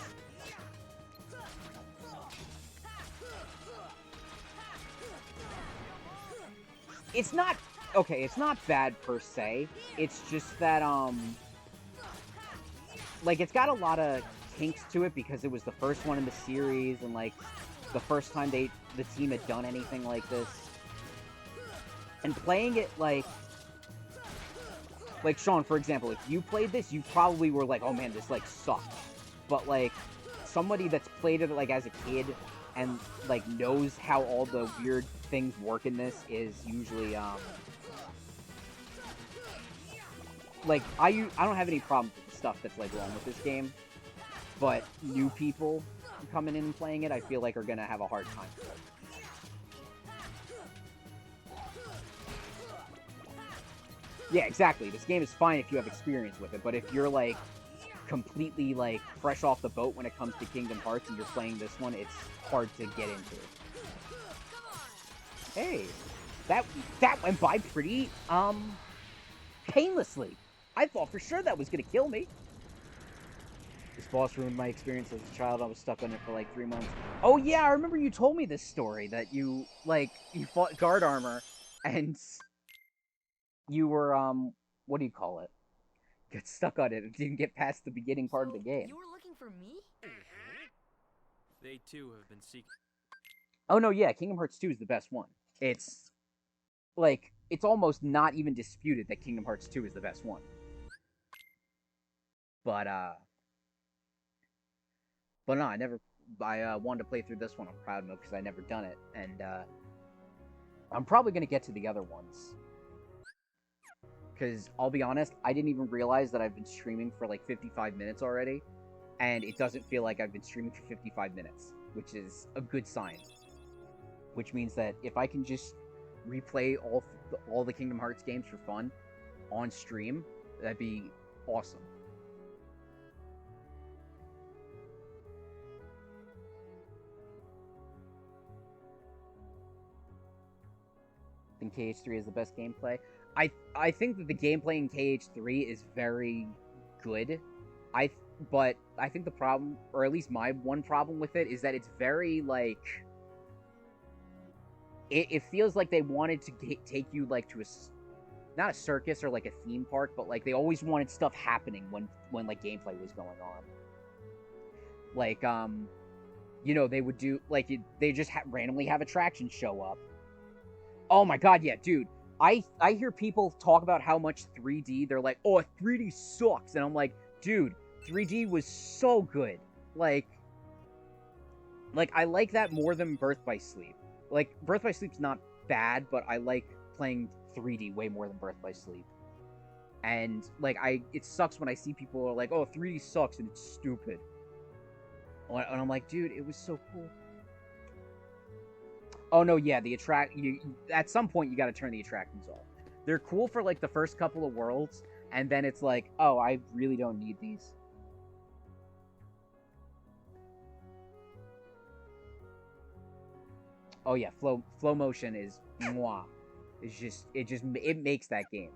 [SPEAKER 1] It's not okay, it's not bad per se. It's just that like it's got a lot of kinks to it because it was the first one in the series and like the first time the team had done anything like this. And playing it like Sean, for example, if you played this, you probably were like, "Oh man, this like sucks." But like somebody that's played it like as a kid and like knows how all the weird things work in this is usually like I don't have any problems with the stuff that's like wrong with this game, but new people coming in and playing it, I feel like are gonna have a hard time with it. Yeah, exactly. This game is fine if you have experience with it, but if you're like completely like fresh off the boat when it comes to Kingdom Hearts and you're playing this one, it's hard to get into. Hey, that went by pretty painlessly. I thought for sure that was gonna kill me. This boss ruined my experience as a child. I was stuck on it for like 3 months. Oh yeah, I remember you told me this story that you fought guard armor and you were what do you call it? Got stuck on it and didn't get past the beginning part of the game.
[SPEAKER 3] You were looking for me?
[SPEAKER 2] They too have been seeking.
[SPEAKER 1] Oh no, yeah, Kingdom Hearts 2 is the best one. It's like it's almost not even disputed that Kingdom Hearts 2 is the best one. But no, I wanted to play through this one on Proud Mode because I never done it, and I'm probably gonna get to the other ones. Because I'll be honest, I didn't even realize that I've been streaming for like 55 minutes already, and it doesn't feel like I've been streaming for 55 minutes, which is a good sign. Which means that if I can just replay all the Kingdom Hearts games for fun on stream, that'd be awesome. I think KH3 is the best gameplay. I think that the gameplay in KH3 is very good. But I think the problem, or at least my one problem with it, is that it's very like it feels like they wanted to take you like to a not a circus or like a theme park, but like they always wanted stuff happening when like gameplay was going on. Like you know, they would do like they just randomly have attractions show up. Oh my god, yeah, dude. I hear people talk about how much 3D, they're like, "Oh, 3D sucks." And I'm like, "Dude, 3D was so good." Like I like that more than Birth by Sleep. Like Birth by Sleep's not bad, but I like playing 3D way more than Birth by Sleep. And like it sucks when I see people are like, "Oh, 3D sucks and it's stupid." And I'm like, "Dude, it was so cool." Oh no, yeah, you at some point you got to turn the attractions off. They're cool for like the first couple of worlds, and then it's like, "Oh, I really don't need these." Oh yeah, flow motion is mwah. It makes that game.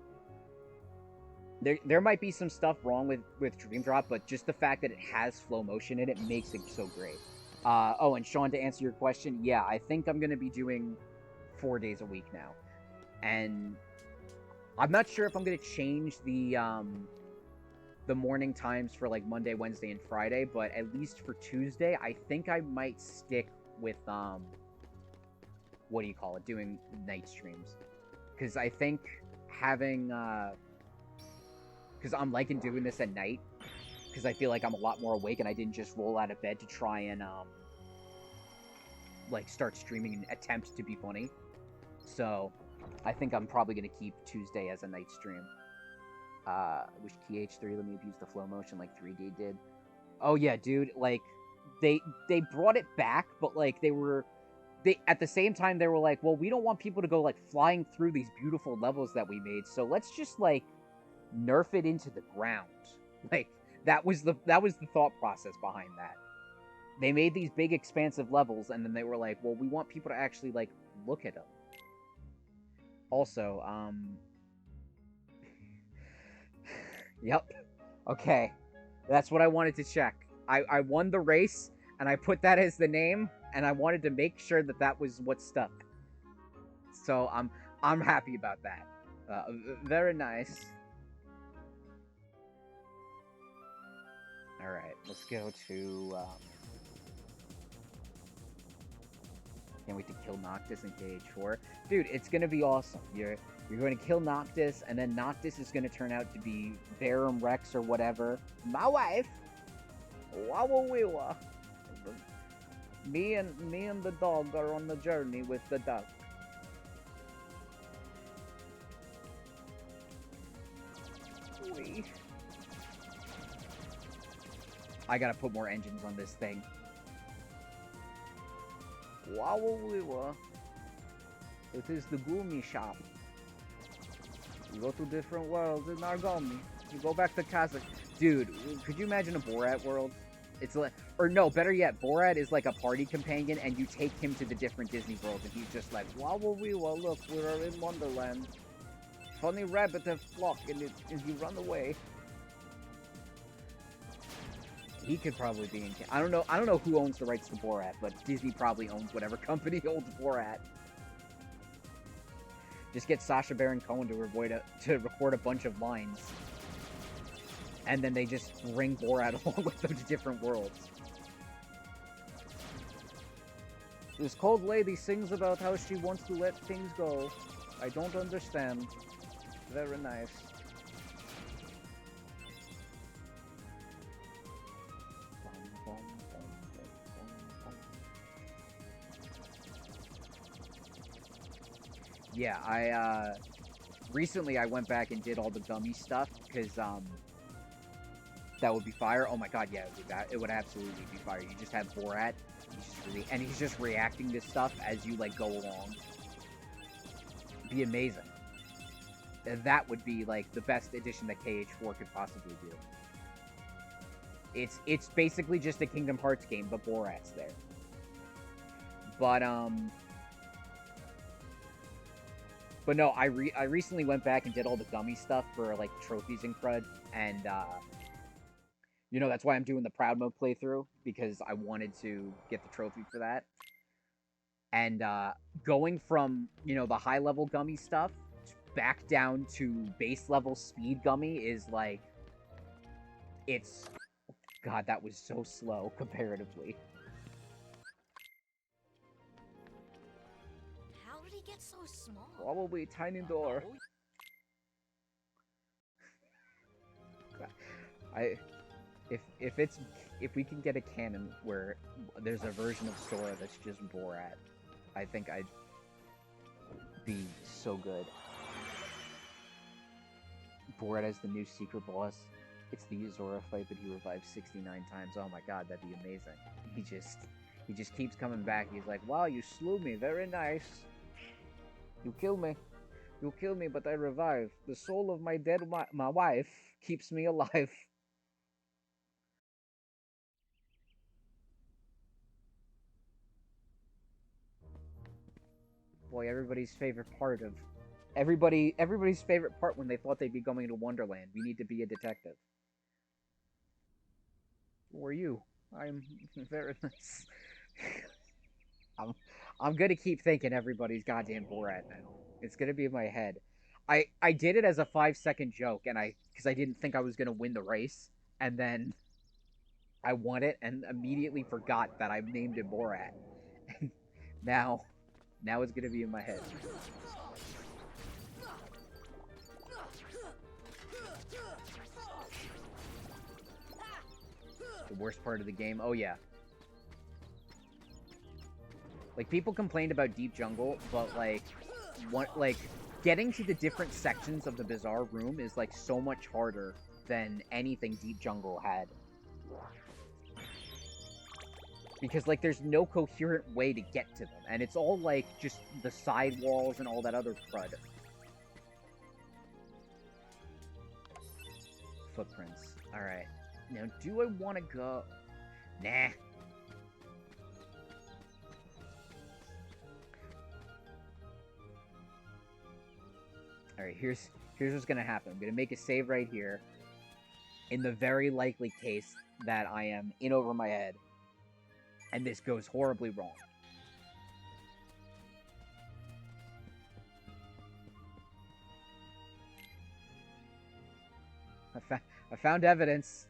[SPEAKER 1] There might be some stuff wrong with Dream Drop, but just the fact that it has flow motion in it makes it so great. Oh, and Sean, to answer your question, yeah, I think I'm gonna be doing 4 days a week now, and I'm not sure if I'm gonna change the morning times for like Monday, Wednesday, and Friday, but at least for Tuesday, I think I might stick with what do you call it, doing night streams, because I think having because I'm liking doing this at night, because I feel like I'm a lot more awake and I didn't just roll out of bed to try and like start streaming and attempt to be funny. So I think I'm probably gonna keep Tuesday as a night stream. I wish TH3 let me abuse the flow motion like 3D did. Oh yeah, dude, like they brought it back, but like they at the same time they were like, well, we don't want people to go like flying through these beautiful levels that we made, so let's just like nerf it into the ground. Like that was the thought process behind that. They made these big expansive levels, and then they were like, well, we want people to actually like look at them. Also, yep. Okay. That's what I wanted to check. I won the race, and I put that as the name, and I wanted to make sure that that was what stuck. So I'm happy about that. Very nice. All right, let's go to. Can't wait to kill Noctis in KH4, dude. It's gonna be awesome. You're going to kill Noctis, and then Noctis is gonna turn out to be Barum Rex or whatever. My wife. Wawawiwa. Me and the dog are on the journey with the duck. Wee. I gotta put more engines on this thing. Wawawiwa. It is the Gumi shop. You go to different worlds in Nargomi. You go back to Kazakh. Dude, could you imagine a Borat world? It's like, or no, better yet, Borat is like a party companion, and you take him to the different Disney worlds, and he's just like, Wawawiwa, look, we are in Wonderland. Funny rabbit have flock, and you run away. He could probably be in. I don't know who owns the rights to Borat, but Disney probably owns whatever company owns Borat. Just get Sacha Baron Cohen to record a bunch of lines, and then they just bring Borat along with them to different worlds. This cold lady sings about how she wants to let things go. I don't understand. Very nice. Yeah, recently I went back and did all the gummy stuff, because, that would be fire. Oh my god, yeah, it would absolutely be fire. You just have Borat, he's just reacting to stuff as you, like, go along. It'd be amazing. That would be, like, the best addition that KH4 could possibly do. It's basically just a Kingdom Hearts game, but Borat's there. But no, I recently went back and did all the gummy stuff for, like, trophies and crud, and, you know, that's why I'm doing the Proud Mode playthrough, because I wanted to get the trophy for that. And, going from, you know, the high-level gummy stuff back down to base-level speed gummy is, like, it's... God, that was so slow, comparatively.
[SPEAKER 3] How did he get so small?
[SPEAKER 1] Probably tiny door. If we can get a canon where there's a version of Sora that's just Borat, I think I'd be so good. Borat as the new secret boss. It's the Zora fight, but he revives 69 times. Oh my god, that'd be amazing. He just keeps coming back. He's like, wow, you slew me. Very nice. You kill me. You kill me, but I revive. The soul of my dead my wife keeps me alive. Boy, everybody's favorite part when they thought they'd be going to Wonderland. We need to be a detective. Who are you? I'm very nice. I'm gonna keep thinking everybody's goddamn Borat now. It's gonna be in my head. I did it as a 5-second joke, and because I didn't think I was gonna win the race, and then I won it and immediately forgot that I named it Borat. now it's gonna be in my head. The worst part of the game? Oh, yeah. Like, people complained about Deep Jungle, but, like, getting to the different sections of the Bizarre Room is, like, so much harder than anything Deep Jungle had. Because, like, there's no coherent way to get to them, and it's all, like, just the side walls and all that other crud. Footprints. Alright. Now, do I want to go... Nah. Alright, here's what's gonna happen. I'm gonna make a save right here. In the very likely case that I am in over my head. And this goes horribly wrong. I found evidence.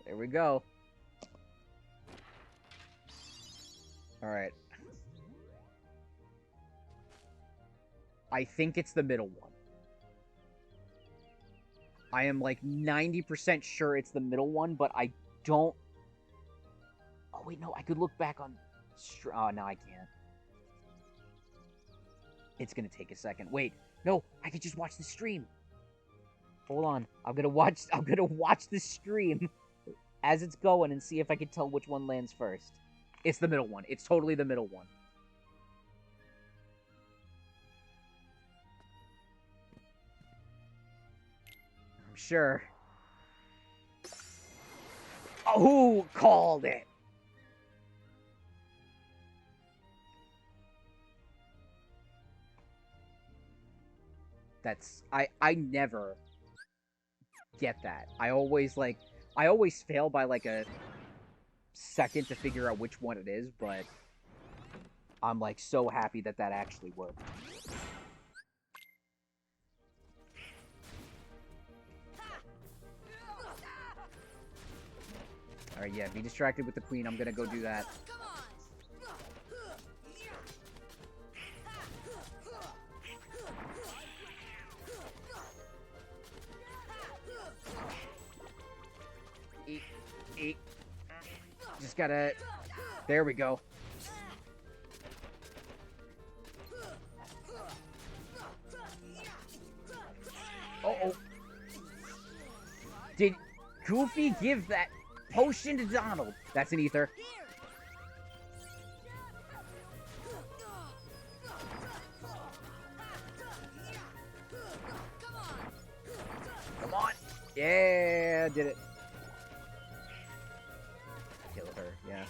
[SPEAKER 1] There we go. Alright. I think it's the middle one. I am like 90% sure it's the middle one, but I don't... Oh, wait, no, I could look back on... Oh, no, I can't. It's gonna take a second. Wait, no, I could just watch the stream. Hold on, I'm gonna watch the stream as it's going and see if I can tell which one lands first. It's the middle one. It's totally the middle one. I'm sure. Oh, who called it? That's... I never get that. I always fail by like a second to figure out which one it is, but I'm like so happy that that actually worked. Alright, yeah, be distracted with the queen. I'm gonna go do that. Eat. Just gotta... There we go. Uh-oh. Did Goofy give that potion to Donald? That's an ether. Come on. Yeah, did it. Kill her, yeah.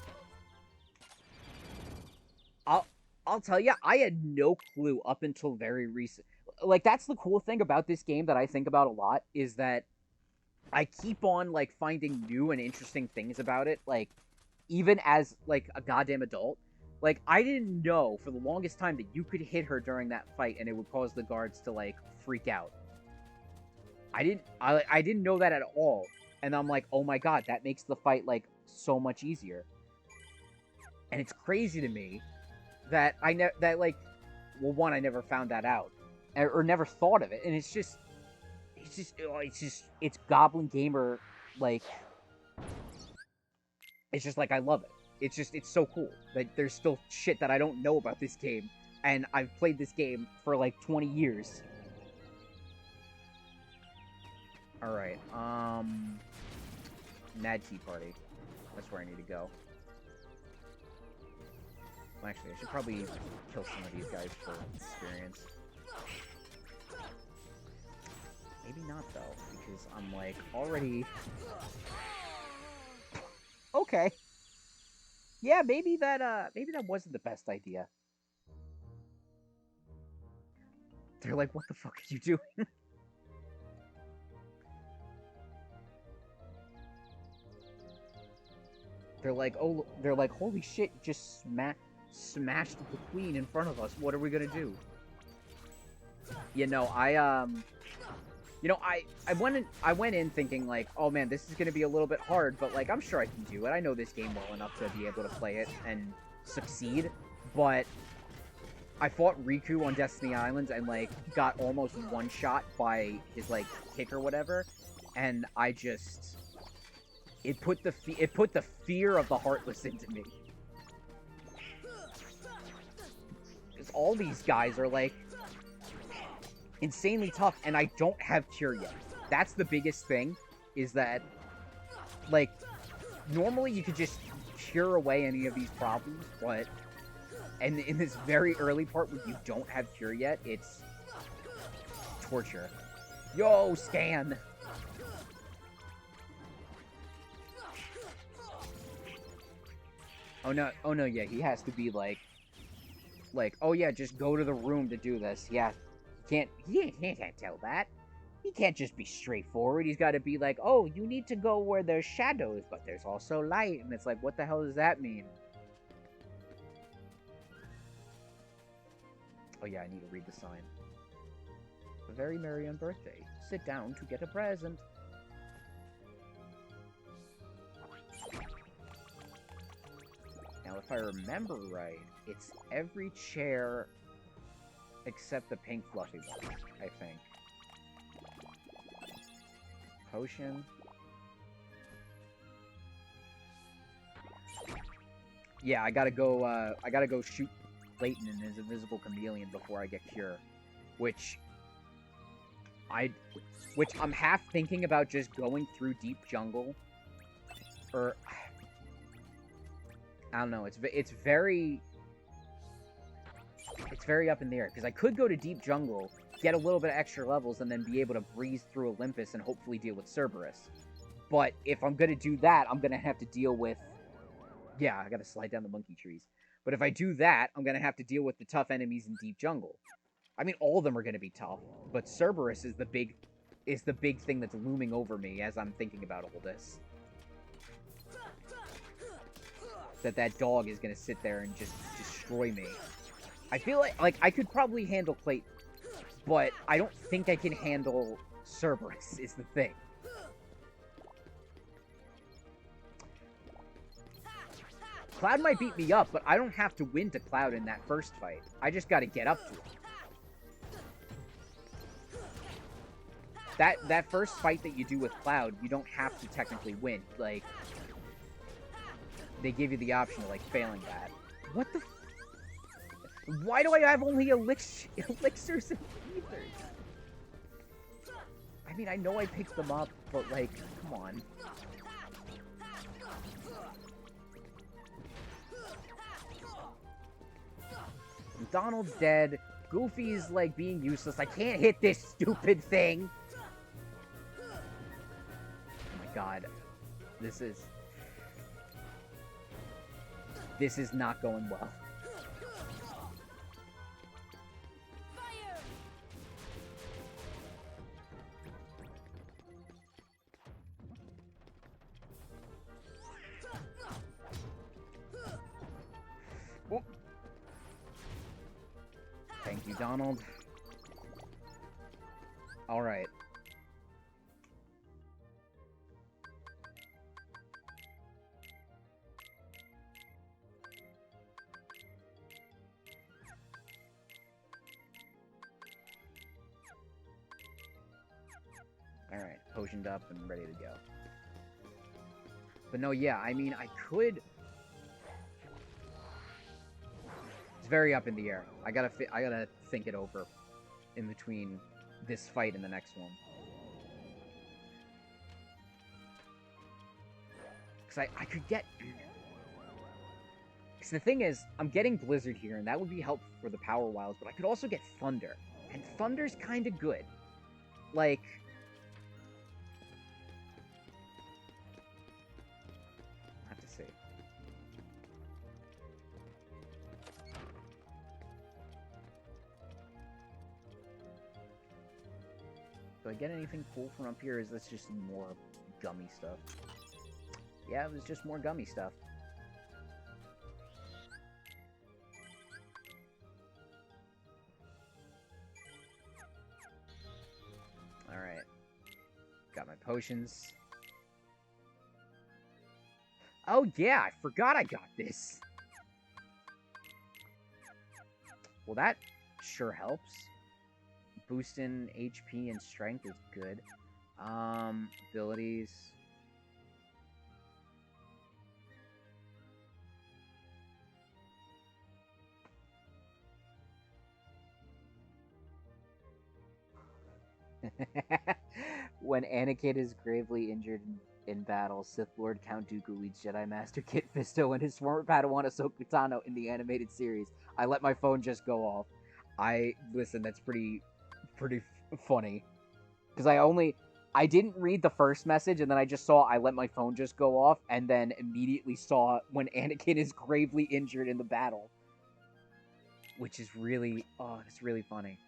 [SPEAKER 1] I'll tell you, I had no clue up until very recent. Like, that's the cool thing about this game that I think about a lot, is that I keep on, like, finding new and interesting things about it, like, even as, like, a goddamn adult. Like, I didn't know for the longest time that you could hit her during that fight and it would cause the guards to, like, freak out. I didn't know that at all. And I'm like, oh my god, that makes the fight, like, so much easier. And it's crazy to me that I never found that out. Or never thought of it. And it's Goblin Gamer, like, it's just like, I love it. It's so cool that there's still shit that I don't know about this game, and I've played this game for like 20 years. Alright, Mad Tea Party. That's where I need to go. Well, actually, I should probably kill some of these guys for experience. Maybe not, though, because I'm, like, already... Okay. Yeah, maybe that wasn't the best idea. They're like, what the fuck are you doing? They're like, holy shit, just smashed the queen in front of us. What are we gonna do? You know, I went in thinking, like, oh man, this is gonna be a little bit hard, but, like, I'm sure I can do it. I know this game well enough to be able to play it and succeed, but I fought Riku on Destiny Islands and, like, got almost one-shot by his, like, kick or whatever, and I just... It put the fear of the Heartless into me. Because all these guys are, like, insanely tough, and I don't have Cure yet. That's the biggest thing, is that, like, normally you could just cure away any of these problems, but... And in this very early part where you don't have Cure yet, it's... torture. Yo, Scan! Oh no, yeah, he has to be like, oh yeah, just go to the room to do this. Yeah, he can't tell that. He can't just be straightforward. He's got to be like, oh, you need to go where there's shadows, but there's also light. And it's like, what the hell does that mean? Oh yeah, I need to read the sign. A very merry on birthday. Sit down to get a present. Now, if I remember right, it's every chair except the pink fluffy one, I think. Potion. Yeah, I gotta go shoot Clayton and his invisible chameleon before I get Cure. Which I'm half thinking about just going through Deep Jungle. Or... I don't know, it's very up in the air, because I could go to Deep Jungle, get a little bit of extra levels, and then be able to breeze through Olympus and hopefully deal with Cerberus. But if I'm gonna do that, I'm gonna have to deal with... Yeah, I gotta slide down the monkey trees. But if I do that, I'm gonna have to deal with the tough enemies in Deep Jungle. I mean, all of them are gonna be tough, but Cerberus is the big thing that's looming over me as I'm thinking about all this. That dog is gonna sit there and just destroy me. I feel like I could probably handle Clayton, but I don't think I can handle Cerberus, is the thing. Cloud might beat me up, but I don't have to win to Cloud in that first fight. I just gotta get up to him. That first fight that you do with Cloud, you don't have to technically win. Like, they give you the option of, like, failing that. What the... Why do I have only elixirs and ethers? I mean, I know I picked them up, but, like, come on. Donald's dead. Goofy's, like, being useless. I can't hit this stupid thing! Oh my god. This is not going well. Oh. Thank you, Donald. All right. Alright, potioned up and ready to go. But no, yeah, I mean, I could... It's very up in the air. I gotta think it over in between this fight and the next one. Because I could get... Because the thing is, I'm getting Blizzard here, and that would be helpful for the Power Wilds, but I could also get Thunder. And Thunder's kind of good. Like... Do I get anything cool from up here, or is this just more gummy stuff? Yeah, it was just more gummy stuff. Alright. Got my potions. Oh yeah, I forgot I got this! Well, that sure helps. Boosting HP and strength is good. Abilities. When Anakin is gravely injured in battle, Sith Lord Count Dooku leads Jedi Master Kit Fisto and his former Padawan Ahsoka Tano in the animated series. I let my phone just go off. Listen, that's pretty funny. Because I didn't read the first message, and then I just saw I let my phone just go off, and then immediately saw when Anakin is gravely injured in the battle. Which is really, it's really funny.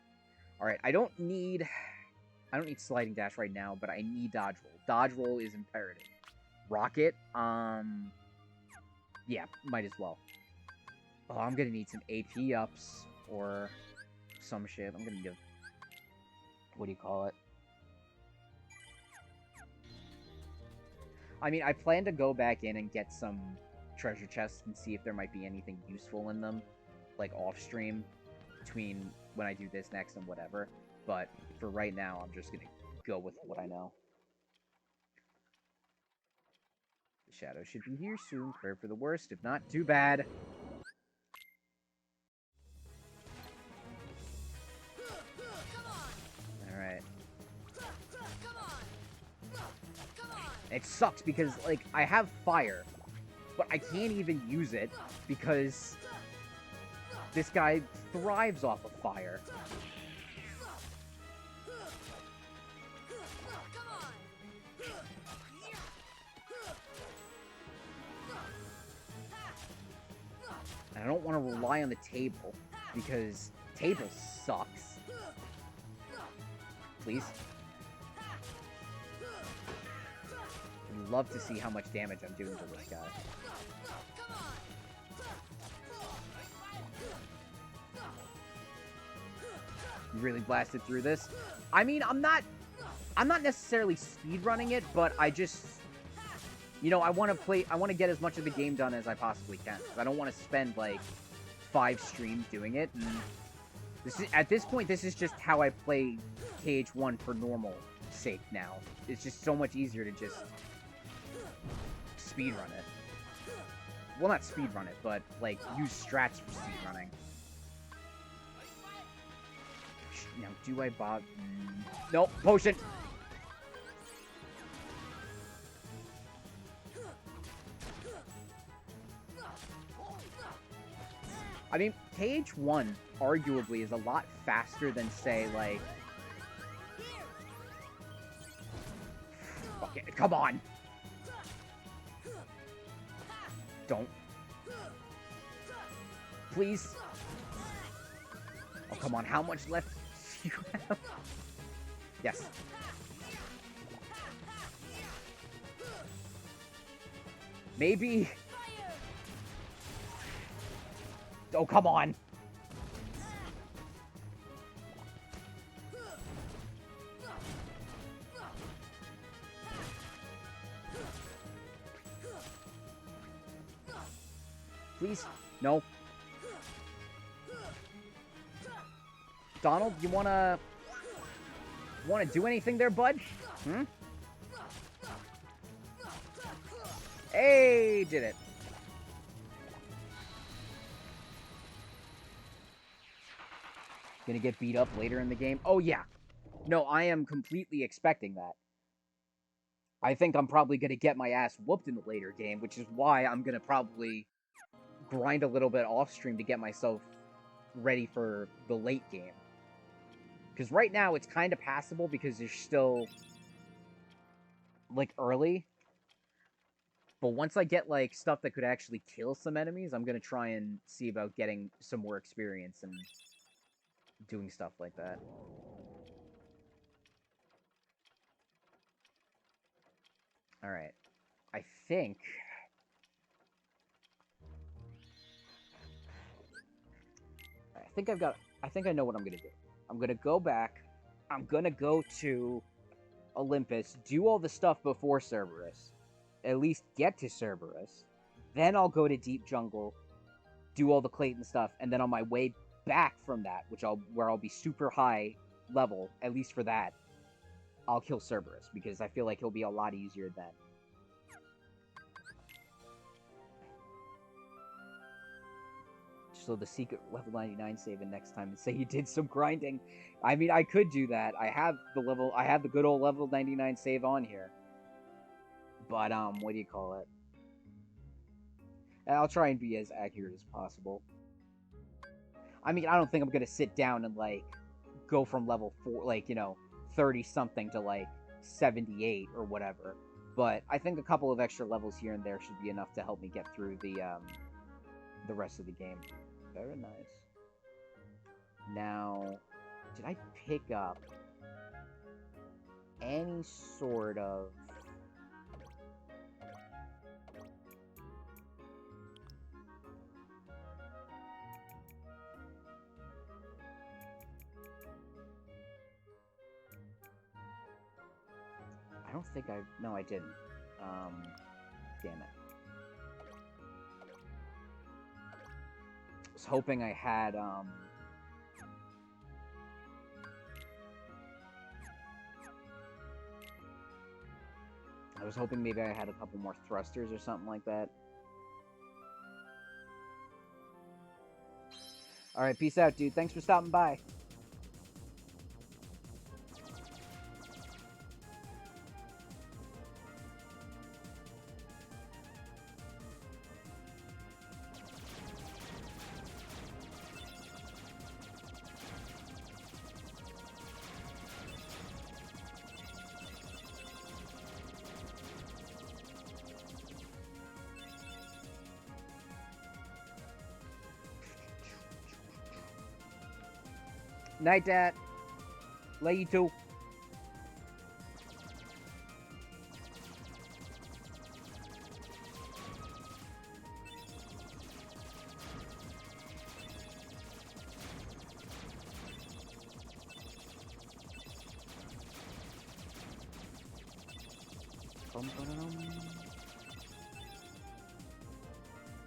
[SPEAKER 1] Alright, I don't need sliding dash right now, but I need dodge roll. Dodge roll is imperative. Rocket, yeah, might as well. Oh, I'm gonna need some AP ups, or some shit. I'm gonna give, what do you call it? I mean, I plan to go back in and get some treasure chests and see if there might be anything useful in them, like off-stream, between when I do this next and whatever. But for right now, I'm just gonna go with what I know. The shadow should be here soon. Prepare for the worst. If not, too bad. Alright. It sucks because, like, I have fire, but I can't even use it because this guy thrives off of fire. And I don't want to rely on the table because table sucks. Please. I'd love to see how much damage I'm doing to this guy. You really blasted through this? I mean, I'm not necessarily speedrunning it, but I just, you know, I want to get as much of the game done as I possibly can. I don't want to spend, like, 5 streams doing it, and at this point, this is just how I play KH1 for normal sake now. It's just so much easier to just speedrun it. Well, not speedrun it, but, like, use strats for speedrunning. Now, do I bother? Nope, potion! I mean, KH1 arguably is a lot faster than, say, like... Fuck it, come on! Don't. Please. Oh, come on, how much left do you have? Yes. Maybe... Oh, come on! Please? No. Donald, you wanna do anything there, bud? Hmm? Hey, did it. Gonna get beat up later in the game? Oh, yeah. No, I am completely expecting that. I think I'm probably gonna get my ass whooped in the later game, which is why I'm gonna probably grind a little bit off stream to get myself ready for the late game. Because right now it's kind of passable because there's still, like, early. But once I get, like, stuff that could actually kill some enemies, I'm gonna try and see about getting some more experience and doing stuff like that. Alright. I think I know what I'm gonna do. I'm gonna go back. I'm gonna go to Olympus, do all the stuff before Cerberus. At least get to Cerberus. Then I'll go to Deep Jungle, do all the Clayton stuff, and then on my way back from that, where I'll be super high level, at least for that, I'll kill Cerberus, because I feel like he'll be a lot easier then. Just also the secret level 99 save in next time and say you did some grinding. I mean, I could do that. I have the good old level 99 save on here. But, what do you call it? I'll try and be as accurate as possible. I mean, I don't think I'm gonna sit down and, like, go from level 4, like, 30-something to, like, 78 or whatever. But I think a couple of extra levels here and there should be enough to help me get through the rest of the game. Very nice. Now, did I pick up any sort of... I don't think I... No, I didn't. Damn it. I was hoping I had, I was hoping maybe I had a couple more thrusters or something like that. Alright, peace out, dude. Thanks for stopping by. Night, Dad. Love you too.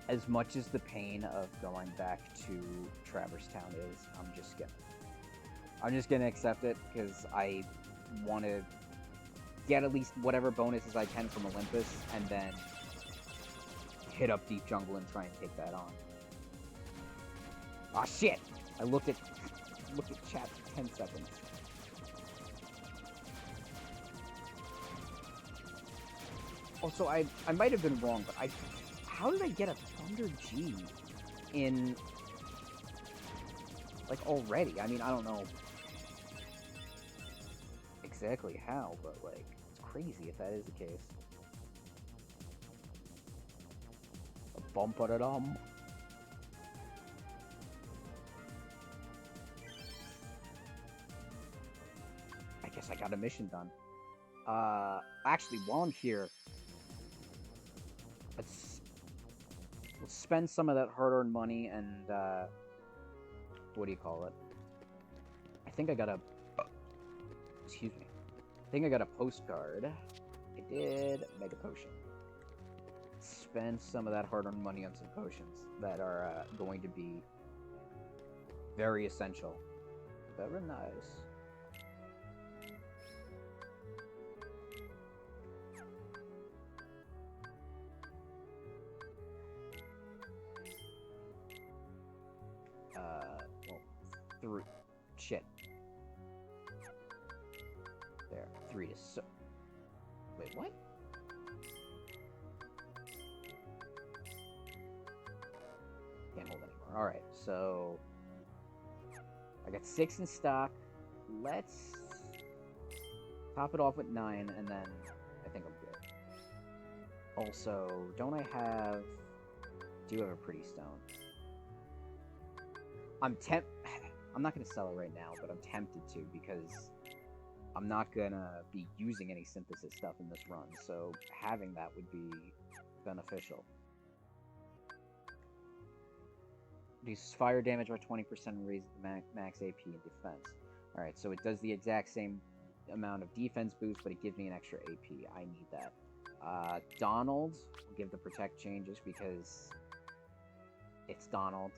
[SPEAKER 1] As much as the pain of going back to Traverse Town is, I'm just gonna accept it because I want to get at least whatever bonuses I can from Olympus, and then hit up Deep Jungle and try and take that on. Ah, shit! I looked at chat for 10 seconds. Also, I might have been wrong, but how did I get a Thunder G in, like, already? I mean, I don't know exactly how, but, like, it's crazy if that is the case. A bump-a-da-dum. I guess I got a mission done. Actually, while I'm here, let's spend some of that hard-earned money and, what do you call it? I think I got a... Excuse me. I think I got a postcard. I did. Mega potion. Spend some of that hard-earned money on some potions that are, going to be very essential. Very nice. Well, shit. There, 3 is so... Wait, what? Can't hold anymore. Alright, so... I got 6 in stock. Let's top it off with 9, and then I think I'm good. Also, don't I have... do have a pretty stone. I'm not gonna sell it right now, but I'm tempted to because I'm not gonna be using any synthesis stuff in this run, so having that would be beneficial. Reduces fire damage by 20% and raises the max AP and defense. Alright, so it does the exact same amount of defense boost, but it gives me an extra AP. I need that. Donald, will give the protect changes because it's Donald.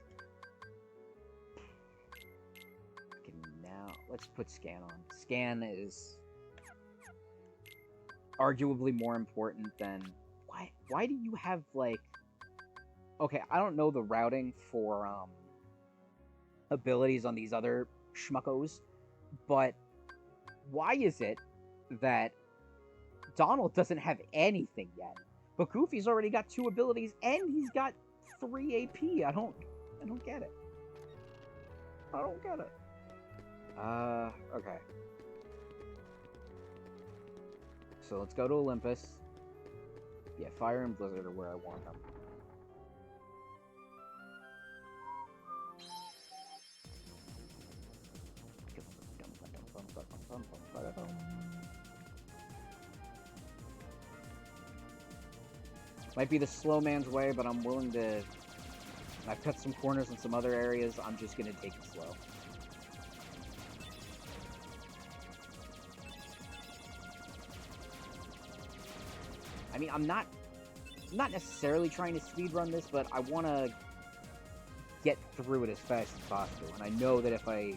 [SPEAKER 1] Now, let's put Scan on. Scan is arguably more important than... Why do you have, like... Okay, I don't know the routing for, abilities on these other schmuckos, but why is it that Donald doesn't have anything yet, but Goofy's already got 2 abilities and he's got 3 AP? I don't get it. I don't get it. Okay. So let's go to Olympus. Yeah, Fire and Blizzard are where I want them. Might be the slow man's way, but I'm willing to... I've cut some corners in some other areas. I'm just gonna take it slow. I mean, I'm not necessarily trying to speedrun this, but I want to get through it as fast as possible. And I know that if I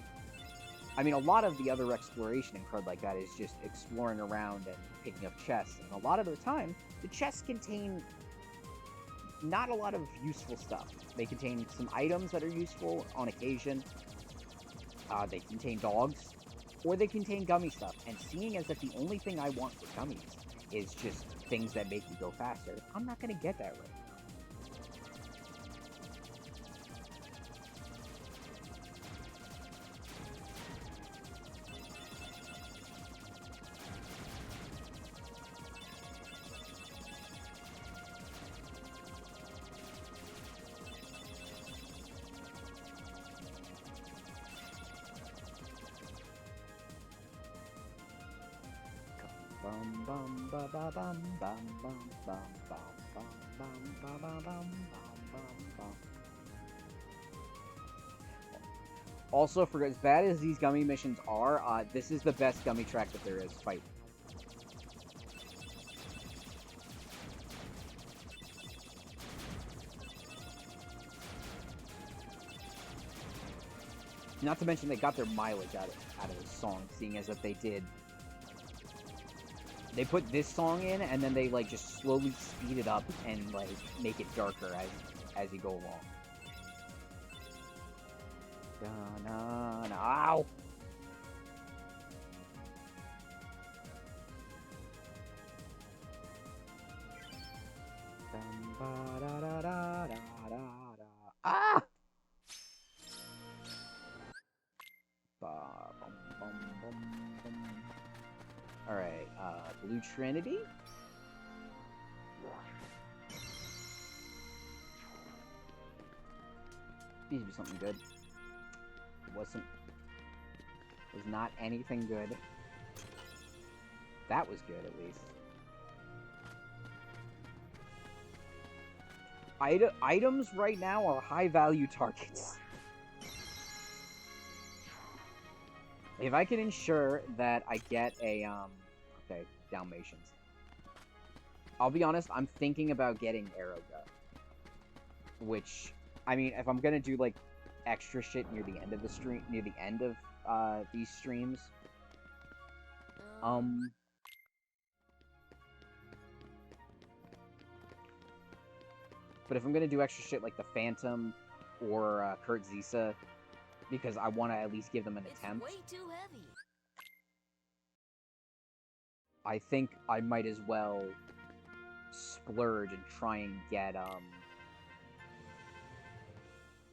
[SPEAKER 1] mean, a lot of the other exploration in CRUD like that is just exploring around and picking up chests. And a lot of the time, the chests contain not a lot of useful stuff. They contain some items that are useful on occasion. They contain dogs, or they contain gummy stuff. And seeing as that the only thing I want for gummies is just things that make me go faster, I'm not going to get that right now. Bum bum ba ba bum bum bum bum bum bum bum ba ba bum bum bum. Also, for as bad as these gummy missions are, this is the best gummy track that there is. Fight. Not to mention they got their mileage out of this song, seeing as that they did. They put this song in, and then they, like, just slowly speed it up and, like, make it darker as you go along. Ow! Ah! Alright, Blue Trinity? Needs to be something good. Was not anything good. That was good, at least. Items right now are high-value targets. If I can ensure that I get a, okay, Dalmatians. I'll be honest, I'm thinking about getting Aerogut. Which, I mean, if I'm gonna do, like, extra shit near the end of the stream, near the end of, these streams, but if I'm gonna do extra shit like the Phantom or, Kurt Zisa, because I want to at least give them an attempt.
[SPEAKER 3] It's way too heavy.
[SPEAKER 1] I think I might as well splurge and try and get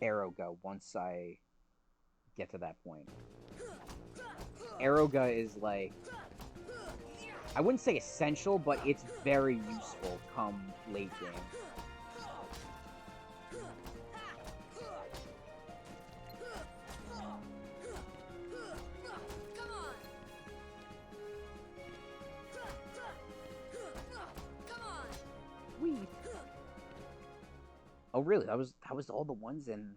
[SPEAKER 1] Aerogut once I get to that point. Aerogut is like, I wouldn't say essential, but it's very useful come late game. Oh, really? That was all the ones in.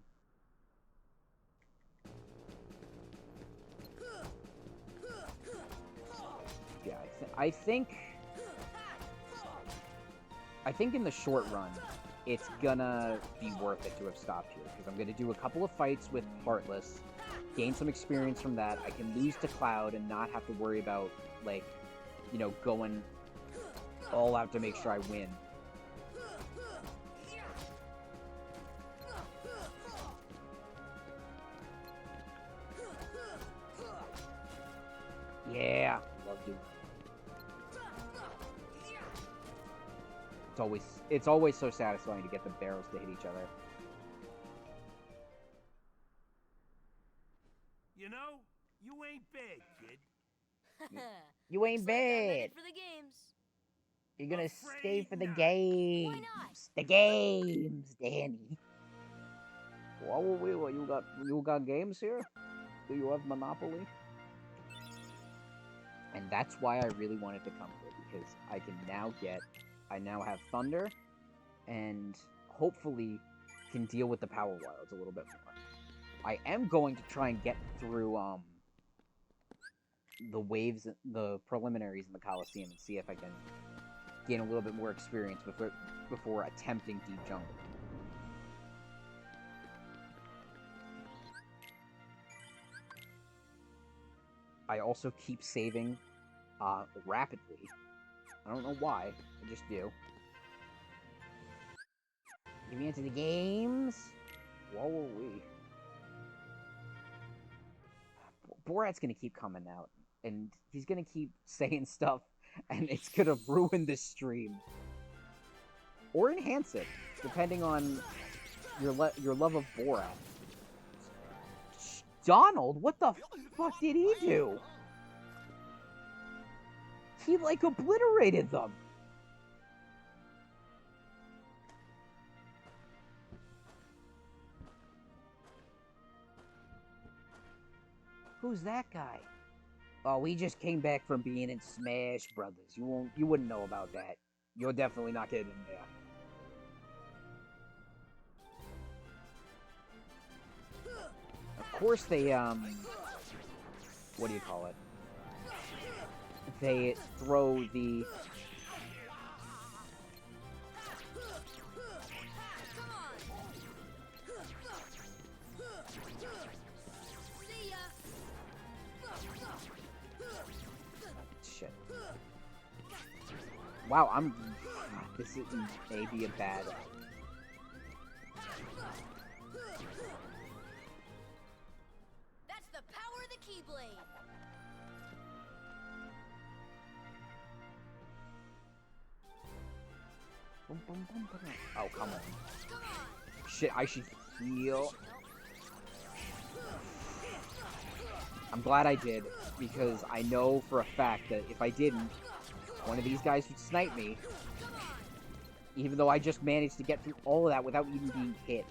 [SPEAKER 1] Yeah, I think in the short run, it's gonna be worth it to have stopped here because I'm gonna do a couple of fights with Heartless, gain some experience from that. I can lose to Cloud and not have to worry about, like, you know, going all out to make sure I win. Yeah, love you. It's always so satisfying to get the barrels to hit each other.
[SPEAKER 4] You know, you ain't bad, kid.
[SPEAKER 1] You ain't
[SPEAKER 3] Looks like I'm ready
[SPEAKER 1] bad.
[SPEAKER 3] for the games.
[SPEAKER 1] You're gonna stay
[SPEAKER 4] Afraid
[SPEAKER 1] for the
[SPEAKER 4] not.
[SPEAKER 1] games.
[SPEAKER 3] Why not?
[SPEAKER 1] The games, Danny. What you got games here? Do you have Monopoly? And that's why I really wanted to come here, because I now have Thunder, and hopefully can deal with the Power Wilds a little bit more. I am going to try and get through, the waves, the preliminaries in the Coliseum, and see if I can gain a little bit more experience before attempting Deep Jungle. I also keep saving rapidly. I don't know why, I just do. Get me into the games? Whoa, wee. Borat's gonna keep coming out, and he's gonna keep saying stuff, and it's gonna ruin this stream. Or enhance it, depending on your love of Borat. Donald, what the fuck did he do? He, like, obliterated them. Who's that guy? Oh, we just came back from being in Smash Brothers. You wouldn't know about that. You're definitely not getting in there. Of course they, what do you call it? They throw the... Shit. Wow, this is maybe a bad...
[SPEAKER 3] That's the power of the Keyblade.
[SPEAKER 1] Oh, come on. Shit, I should heal. I'm glad I did, because I know for a fact that if I didn't, one of these guys would snipe me. Even though I just managed to get through all of that without even being hit.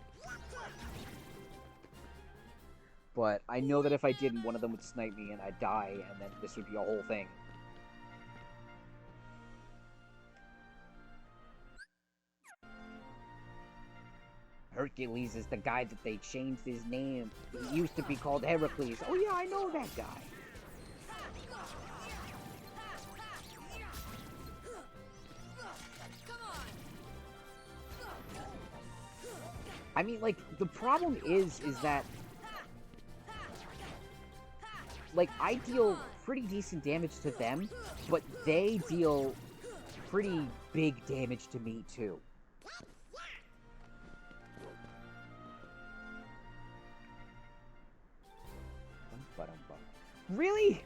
[SPEAKER 1] But I know that if I didn't, one of them would snipe me and I'd die, and then this would be a whole thing. Hercules is the guy that they changed his name. He used to be called Heracles. Oh yeah, I know that guy. I mean, like, the problem is that, like, I deal pretty decent damage to them, but they deal pretty big damage to me, too. Really?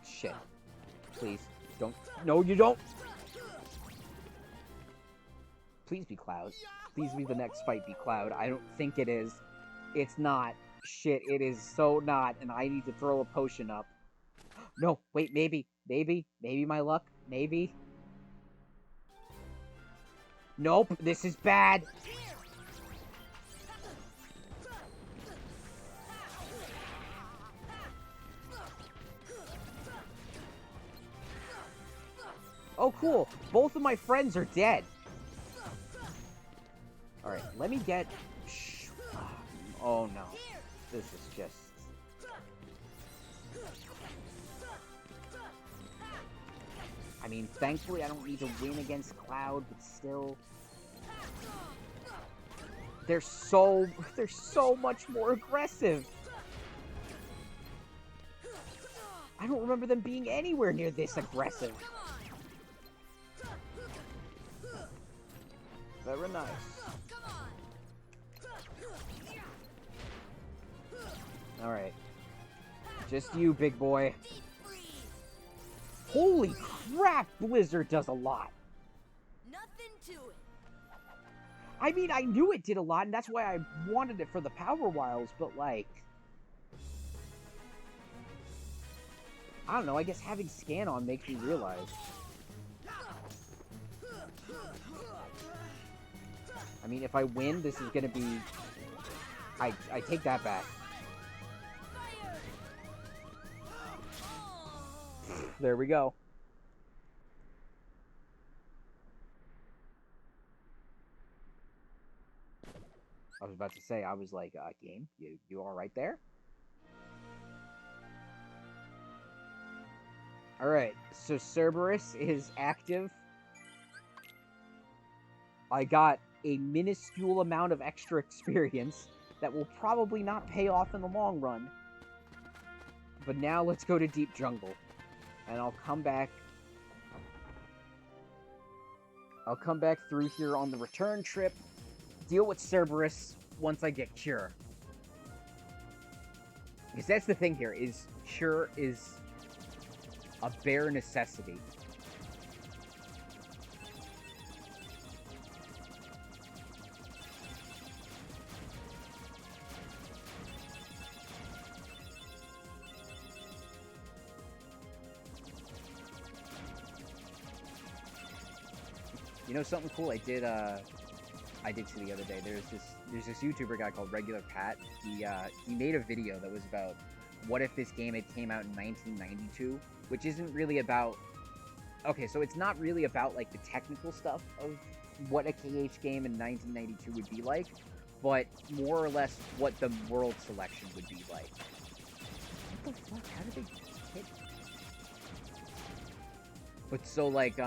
[SPEAKER 1] Shit. Please, don't. No, you don't! Please be Cloud. Please be the next fight be Cloud. I don't think it is. It's not. Shit, it is so not, and I need to throw a potion up. No, wait, maybe my luck, maybe. Nope, this is bad. Oh, cool. Both of my friends are dead. Alright, let me get... Oh, no. This is just... I mean, thankfully I don't need to win against Cloud, but still... They're so much more aggressive. I don't remember them being anywhere near this aggressive. Very nice. Alright. Just you, big boy. Holy crap, Blizzard does a lot.
[SPEAKER 3] Nothing to it.
[SPEAKER 1] I mean, I knew it did a lot, and that's why I wanted it for the Power Wilds, but like... I don't know, I guess having scan on makes me realize. I mean, if I win, this is gonna be... I take that back. There we go. I was about to say, I was like, game, you all right there? Alright, so Cerberus is active. I got a minuscule amount of extra experience that will probably not pay off in the long run. But now let's go to Deep Jungle. And I'll come back through here on the return trip, deal with Cerberus once I get Cure. Because that's the thing here, is Cure is a bare necessity. You know something cool I did see the other day? There's this YouTuber guy called Regular Pat. He made a video that was about what if this game had came out in 1992, which isn't really about... Okay, so it's not really about, like, the technical stuff of what a KH game in 1992 would be like, but more or less what the world selection would be like. What the fuck? How did they hit? But so, like,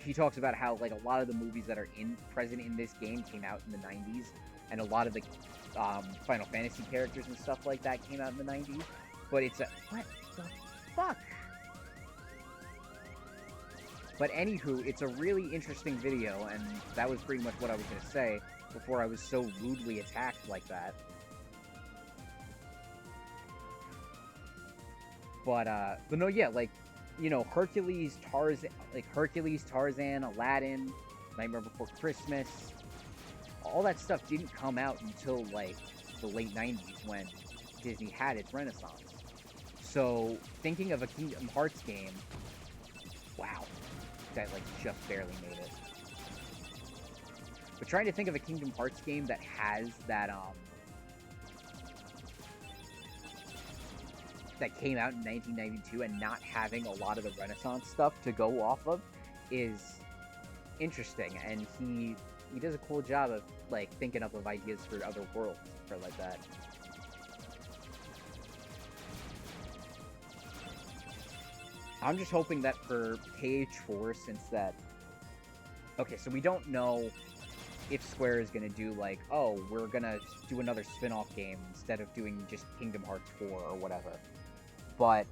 [SPEAKER 1] he talks about how, like, a lot of the movies that are present in this game came out in the 90s, and a lot of the Final Fantasy characters and stuff like that came out in the 90s, but it's a... What the fuck? But anywho, it's a really interesting video, and that was pretty much what I was going to say before I was so rudely attacked like that. But no, yeah, like, you know, Hercules, Tarzan, Aladdin, Nightmare Before Christmas, all that stuff didn't come out until, like, the late 90s when Disney had its renaissance. So, thinking of a Kingdom Hearts game, wow, that, like, just barely made it. But trying to think of a Kingdom Hearts game that has that, that came out in 1992 and not having a lot of the Renaissance stuff to go off of is interesting, and he does a cool job of, like, thinking up of ideas for other worlds for like that. I'm just hoping that for KH4, since that... Okay, so we don't know if Square is going to do, like, oh, we're going to do another spin-off game instead of doing just Kingdom Hearts 4 or whatever. But,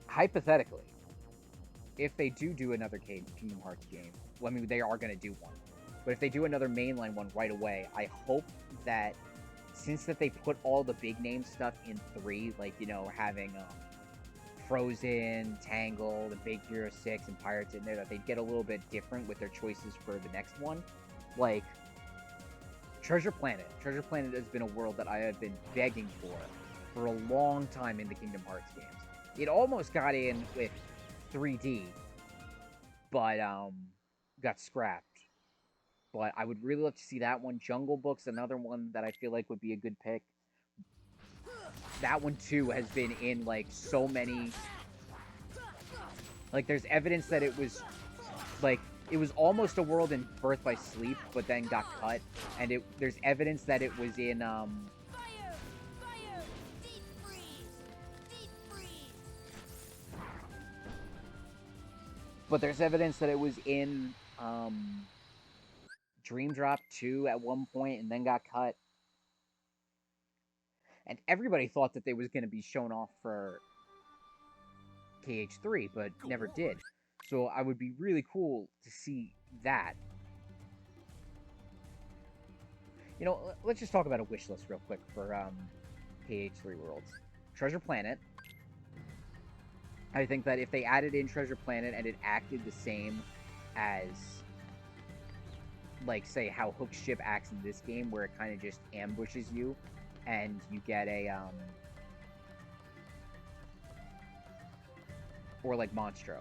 [SPEAKER 1] hypothetically, if they do another Kingdom Hearts game, well, I mean, they are going to do one. But if they do another mainline one right away, I hope that, since that they put all the big name stuff in 3, like, you know, having Frozen, Tangled, and Big Hero 6, and Pirates in there, that they'd get a little bit different with their choices for the next one. Like, Treasure Planet. Treasure Planet has been a world that I have been begging for a long time in the Kingdom Hearts games. It almost got in with 3D, but got scrapped. But I would really love to see that one. Jungle Book's another one that I feel like would be a good pick. That one, too, has been in, like, so many... Like, there's evidence that it was, like, it was almost a world in Birth by Sleep, but then got cut. And there's evidence that it was in,
[SPEAKER 3] Fire! Fire! Deep freeze! Deep freeze!
[SPEAKER 1] But there's evidence that it was in, Dream Drop 2 at one point, and then got cut. And everybody thought that they was going to be shown off for KH3, but never did. So I would be really cool to see that. You know, let's just talk about a wish list real quick for KH3 Worlds. Treasure Planet. I think that if they added in Treasure Planet and it acted the same as, like, say, how Hook's ship acts in this game, where it kind of just ambushes you, and you get a, or like Monstro.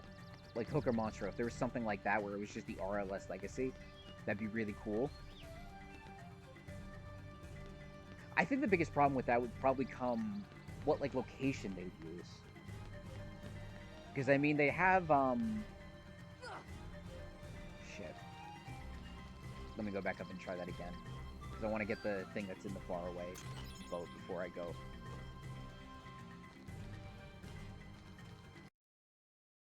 [SPEAKER 1] Like Hook or Monstro. If there was something like that where it was just the RLS Legacy, that'd be really cool. I think the biggest problem with that would probably come what, like, location they would use. Because, I mean, they have, shit. Let me go back up and try that again. Because I want to get the thing that's in the faraway boat before I go.